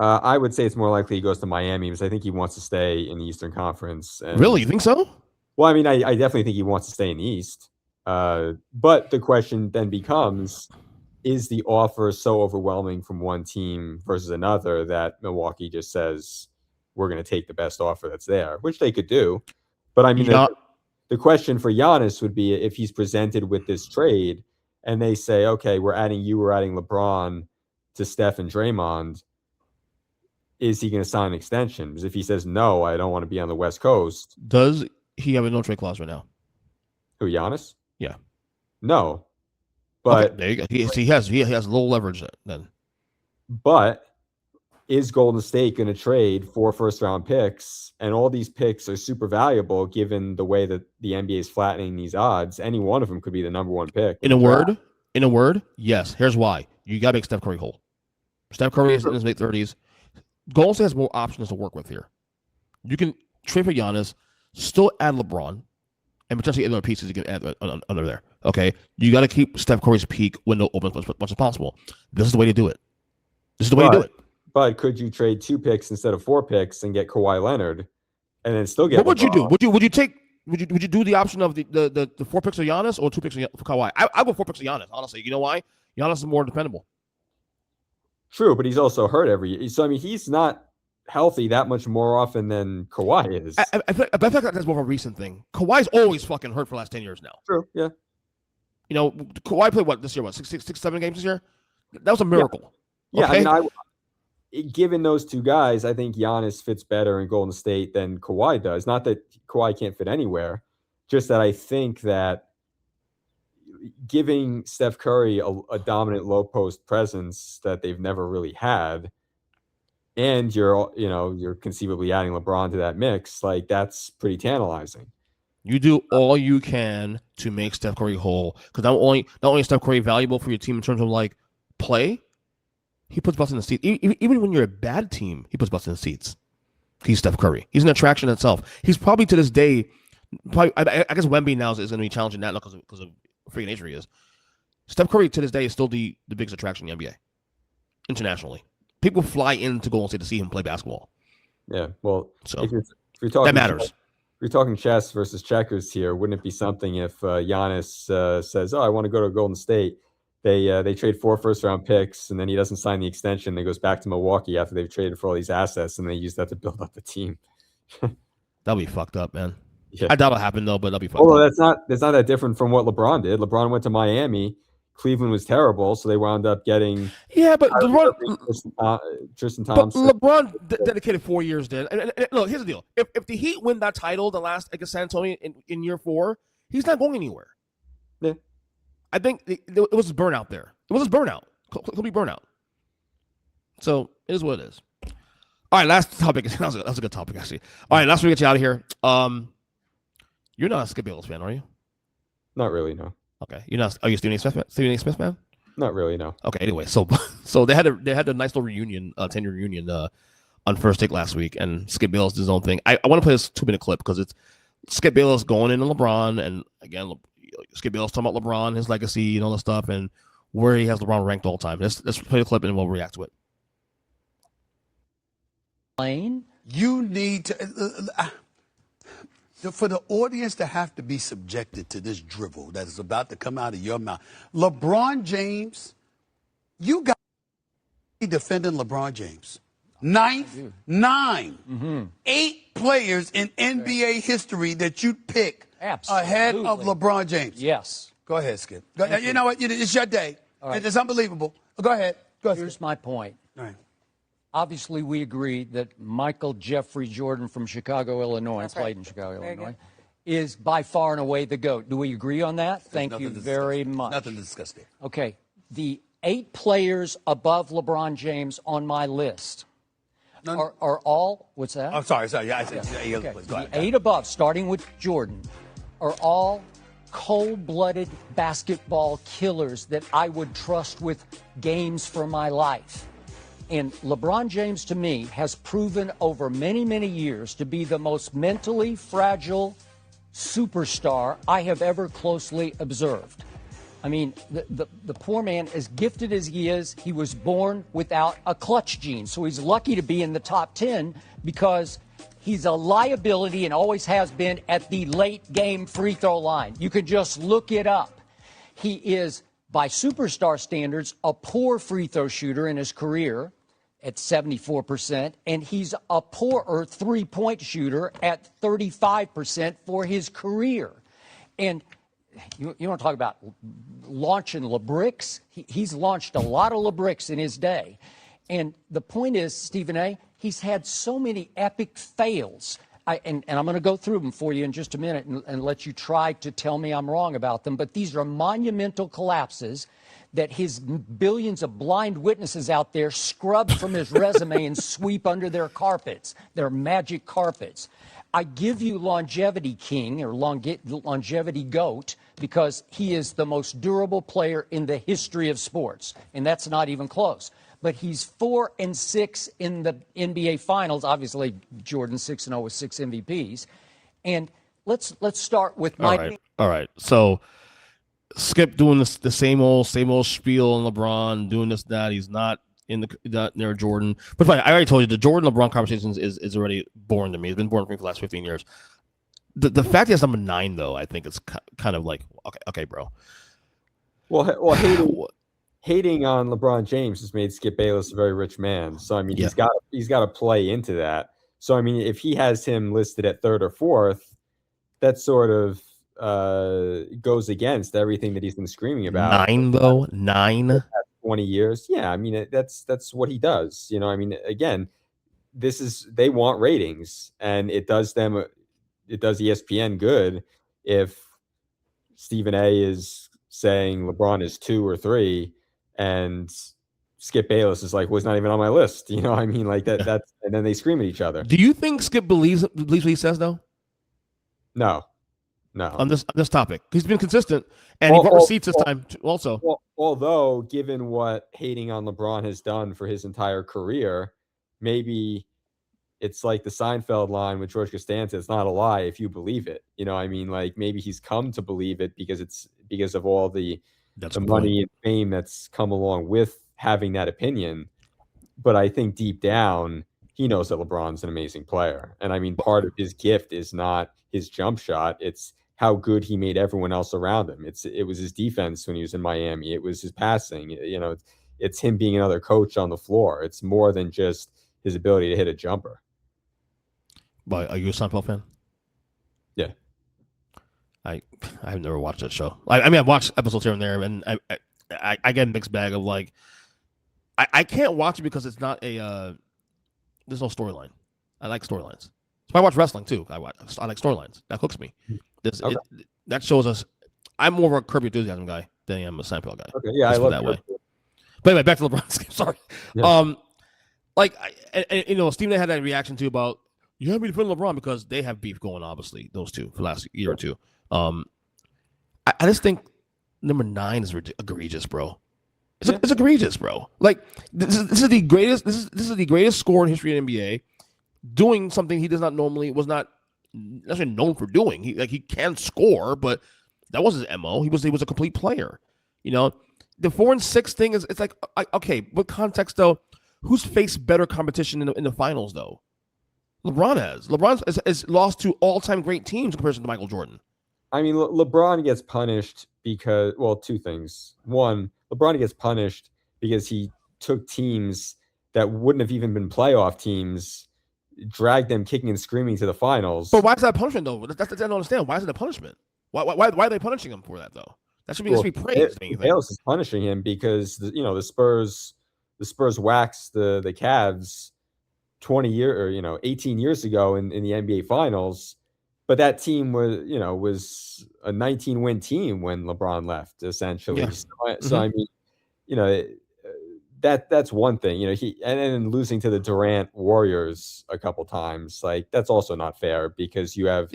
I would say it's more likely he goes to Miami because I think he wants to stay in the Eastern Conference. Really? You think so? Well, I mean, I definitely think he wants to stay in the East. But the question then becomes, is the offer so overwhelming from one team versus another that Milwaukee just says, we're going to take the best offer that's there, which they could do. But I mean, The question for Giannis would be if he's presented with this trade and they say, okay, we're adding LeBron to Steph and Draymond, is he going to sign an extension? Because if he says, no, I don't want to be on the West Coast. Does he have a no-trade clause right now? Who, Giannis? Yeah. No. But okay, there you go. He has a little leverage then. But is Golden State going to trade 4 first-round picks? And all these picks are super valuable given the way that the NBA is flattening these odds. Any one of them could be the number 1 pick. In a word, yes. Here's why. You got to make Steph Curry whole. Steph Curry is in his late 30s. Golden State has more options to work with here. You can trade for Giannis, still add LeBron, and potentially other pieces you can add under there. Okay? You got to keep Steph Curry's peak window open as much as possible. This is the way to do it. This is the way to do it. But could you trade 2 picks instead of 4 picks and get Kawhi Leonard and then still get What would LeBron? you do? Would you do the option of the 4 picks of Giannis or 2 picks for Kawhi? I go 4 picks of Giannis, honestly. You know why? Giannis is more dependable. True, but he's also hurt every year. So, I mean, he's not healthy that much more often than Kawhi is. I feel like that's more of a recent thing. Kawhi's always fucking hurt for the last 10 years now. True, yeah. You know, Kawhi played what this year? What, 7 games this year? That was a miracle. Yeah, okay? I mean, given those 2 guys, I think Giannis fits better in Golden State than Kawhi does. Not that Kawhi can't fit anywhere, just that I think that giving Steph Curry a dominant low post presence that they've never really had, and you're conceivably adding LeBron to that mix, like that's pretty tantalizing. You do all you can to make Steph Curry whole, because not only is Steph Curry valuable for your team in terms of like play, he puts butts in the seats. Even when you're a bad team, he puts butts in the seats. He's Steph Curry. He's an attraction itself. He's probably to this day, I guess Wemby now is going to be challenging that because of freaking age he is. Steph Curry to this day is still the biggest attraction in the NBA internationally. People fly into Golden State to see him play basketball. Yeah, well, so if you're talking, that matters. If you're talking chess versus checkers here, wouldn't it be something if Giannis says, "Oh, I want to go to Golden State"? They trade 4 first-round picks, and then he doesn't sign the extension. Then goes back to Milwaukee after they've traded for all these assets, and they use that to build up the team. That'll be fucked up, man. Yeah. I doubt it'll happen though, but that'll be fucked Well, up. that's not that different from what LeBron did. LeBron went to Miami. Cleveland was terrible, so they wound up getting but Tristan Thompson. But LeBron dedicated 4 years then. And look, here's the deal: if the Heat win that title, the last against San Antonio in year 4, he's not going anywhere. Yeah. I think it was his burnout there. It was his burnout. Complete burnout. So it is what it is. All right, last topic. That was a good topic, actually. All right, last we get you out of here. You're not a Skip Bayless fan, are you? Not really, no. Okay, you're not. Are you a Stephen A. Smith fan? Not really, no. Okay, anyway, so they had a nice little reunion, 10-year reunion on First Take last week, and Skip Bayless did his own thing. I want to play this 2-minute clip because it's Skip Bayless going into LeBron, and again, Skip Bayless talking about LeBron, his legacy, and all this stuff, and where he has LeBron ranked all time. Let's play the clip and we'll react to it. You need to, for the audience to have to be subjected to this drivel that is about to come out of your mouth. LeBron James, you got to be defending LeBron James. 9, 8 players in NBA history that you'd pick ahead of LeBron James. Yes. Go ahead, Skip. You know what? It's your day. Right. It's unbelievable. Go ahead. Here's my point. All right. Obviously, we agree that Michael Jeffrey Jordan from Chicago, Illinois, played in Chicago, Illinois, is by far and away the GOAT. Do we agree on that? Thank you very much. Nothing to discuss there. Okay. The 8 players above LeBron James on my list are all, what's that? I'm sorry. Yeah, I said, okay. The 8 above, starting with Jordan, are all cold-blooded basketball killers that I would trust with games for my life. And LeBron James, to me, has proven over many, many years to be the most mentally fragile superstar I have ever closely observed. I mean, the poor man, as gifted as he is, he was born without a clutch gene. So he's lucky to be in the top 10 because he's a liability and always has been at the late game free throw line. You could just look it up. He is, by superstar standards, a poor free throw shooter in his career. at 74%, and he's a poorer three-point shooter at 35% for his career. And you want to talk about launching LeBricks? He's launched a lot of LeBricks in his day. And the point is, Stephen A., he's had so many epic fails. And I'm going to go through them for you in just a minute and let you try to tell me I'm wrong about them. But these are monumental collapses that his billions of blind witnesses out there scrub from his resume and sweep under their carpets, their magic carpets. I give you Longevity King or Longevity Goat because he is the most durable player in the history of sports, and that's not even close. But he's 4-6 in the NBA Finals. Obviously, Jordan 6-0 with 6 MVPs. And let's start with my. All right. So Skip doing the same old spiel on LeBron, doing this, that. He's not near Jordan. But fine, I already told you the Jordan LeBron conversations is already boring to me. It's been boring for me for the last 15 years. The fact that he's number 9, though, I think it's kind of like, okay, bro. Well, hating on LeBron James has made Skip Bayless a very rich man. So I mean, he's got to play into that. So I mean, if he has him listed at 3rd or 4th, that sort of goes against everything that he's been screaming about. 9 though, 9. 20 years. Yeah, I mean, that's what he does. You know, I mean, again, they want ratings, and it does ESPN good if Stephen A is saying LeBron is 2 or 3, and Skip Bayless is like, was not even on my list. You know, I mean, like that's, and then they scream at each other. Do you think Skip believes what he says though? No. On this topic, he's been consistent, and he got receipts this time also. Although, given what hating on LeBron has done for his entire career, maybe it's like the Seinfeld line with George Costanza. It's not a lie if you believe it. You know, I mean, like maybe he's come to believe it because of all the money and fame that's come along with having that opinion. But I think deep down, he knows that LeBron's an amazing player. And I mean, part of his gift is not his jump shot. It's how good he made everyone else around him. It was his defense when he was in Miami. It was his passing. You know, it's him being another coach on the floor. It's more than just his ability to hit a jumper. But are you a Seinfeld fan? Yeah. I've never watched that show. I mean, I've watched episodes here and there, and I get a mixed bag of like, I can't watch it because it's not there's no storyline. I like storylines. So I watch wrestling too. I like storylines. That hooks me. That shows us. I'm more of a Curb Your Enthusiasm guy than I am a Seinfeld guy. Okay, yeah, I love that way. But anyway, back to LeBron. Sorry. Yeah. You know, Stephen A had that reaction too about you have me to put in LeBron because they have beef going. Obviously, those two for the last year or two. I just think number 9 is egregious, bro. It's egregious, bro. Like this is the greatest. This is the greatest scorer in history of the NBA, doing something he was not necessarily known for doing. He can score, but that wasn't his MO. He was a complete player. You know, the 4-6 thing is it's like okay, what context though? Who's faced better competition in the finals though? LeBron has. LeBron has lost to all-time great teams in comparison to Michael Jordan. I mean, LeBron gets punished because, well, 2 things. One, LeBron gets punished because he took teams that wouldn't have even been playoff teams, dragged them kicking and screaming to the finals. But why is that a punishment, though? That's I don't understand. Why is it a punishment? Why are they punishing him for that, though? That should be praised. Bayless is punishing him because the Spurs waxed the Cavs 18 years ago in the NBA Finals. But that team was a 19-win team when LeBron left, essentially. Yeah. So I mean, that's one thing. You know, and then losing to the Durant Warriors a couple times, like that's also not fair because you have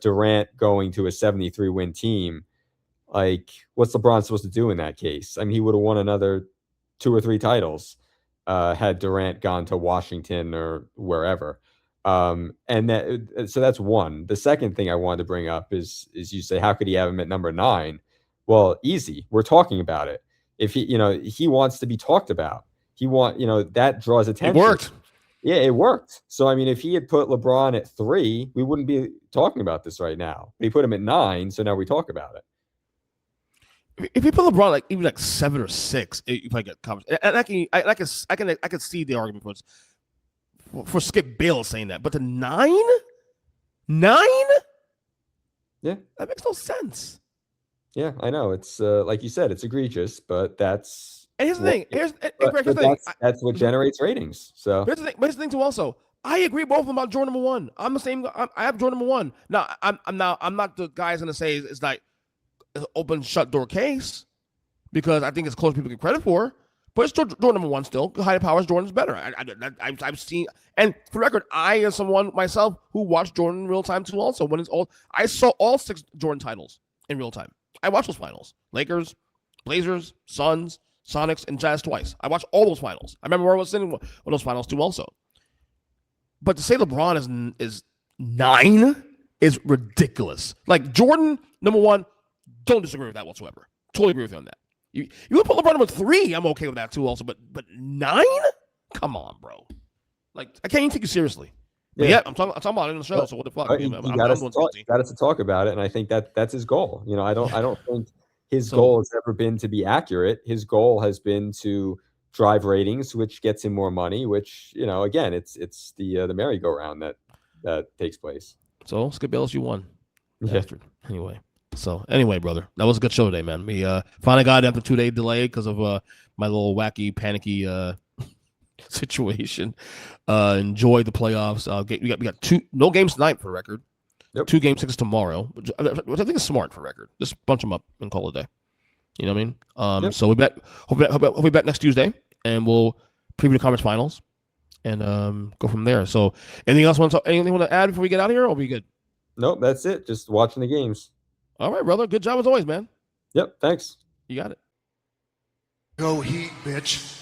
Durant going to a 73-win team. Like, what's LeBron supposed to do in that case? I mean, he would have won another 2 or 3 titles had Durant gone to Washington or wherever. So that's one. The second thing I wanted to bring up is you say, how could he have him at number 9? Well, easy. We're talking about it. If he wants to be talked about, that draws attention. It worked. Yeah, it worked. So, I mean, if he had put LeBron at 3, we wouldn't be talking about this right now. But he put him at 9. So now we talk about it. if you put LeBron like even like 7 or 6, you probably get conversation. And I can see the argument for Skip Bayless saying that, but the 9, Yeah, that makes no sense. yeah, I know. It's like you said, it's egregious, but that's. And here's the thing. That's what generates ratings. So here's the thing too. Also, I agree both of them about Jordan number 1. I'm the same. I have Jordan number 1. Now, I'm not the guys gonna say it's like an open shut door case because I think it's close people get credit for. But it's Jordan number 1 still. High powers, Jordan's better. I've seen, and for the record, I am someone myself who watched Jordan in real time too. Also, when it's all, I saw all 6 Jordan titles in real time. I watched those finals: Lakers, Blazers, Suns, Sonics, and Jazz twice. I watched all those finals. I remember where I was sitting with those finals too. Also, but to say LeBron is 9 is ridiculous. Like Jordan number 1, don't disagree with that whatsoever. Totally agree with you on that. You would put LeBron number 3, I'm okay with that too. Also, but 9, come on, bro. Like I can't even take you seriously. But yeah, I'm talking about it in the show. So what the fuck? You got us to talk about it, and I think that's his goal. You know, I don't think his goal has ever been to be accurate. His goal has been to drive ratings, which gets him more money. Which, you know, again, it's the merry-go-round that takes place. So Skip Bayless, you won. Bastard. Anyway, brother, that was a good show today, man. We finally got it after 2-day delay because of my little wacky, panicky situation. Enjoy the playoffs. We got 2 no games tonight for record. Yep. 2 game 6 tomorrow, which I think is smart for record. Just bunch them up and call it a day. You know what I mean? Yep. So we'll be back next Tuesday, and we'll preview the conference finals and go from there. So anything else want to add before we get out of here, or are we good? Nope, that's it. Just watching the games. All right, brother. Good job as always, man. Yep, thanks. You got it. Go Heat, bitch.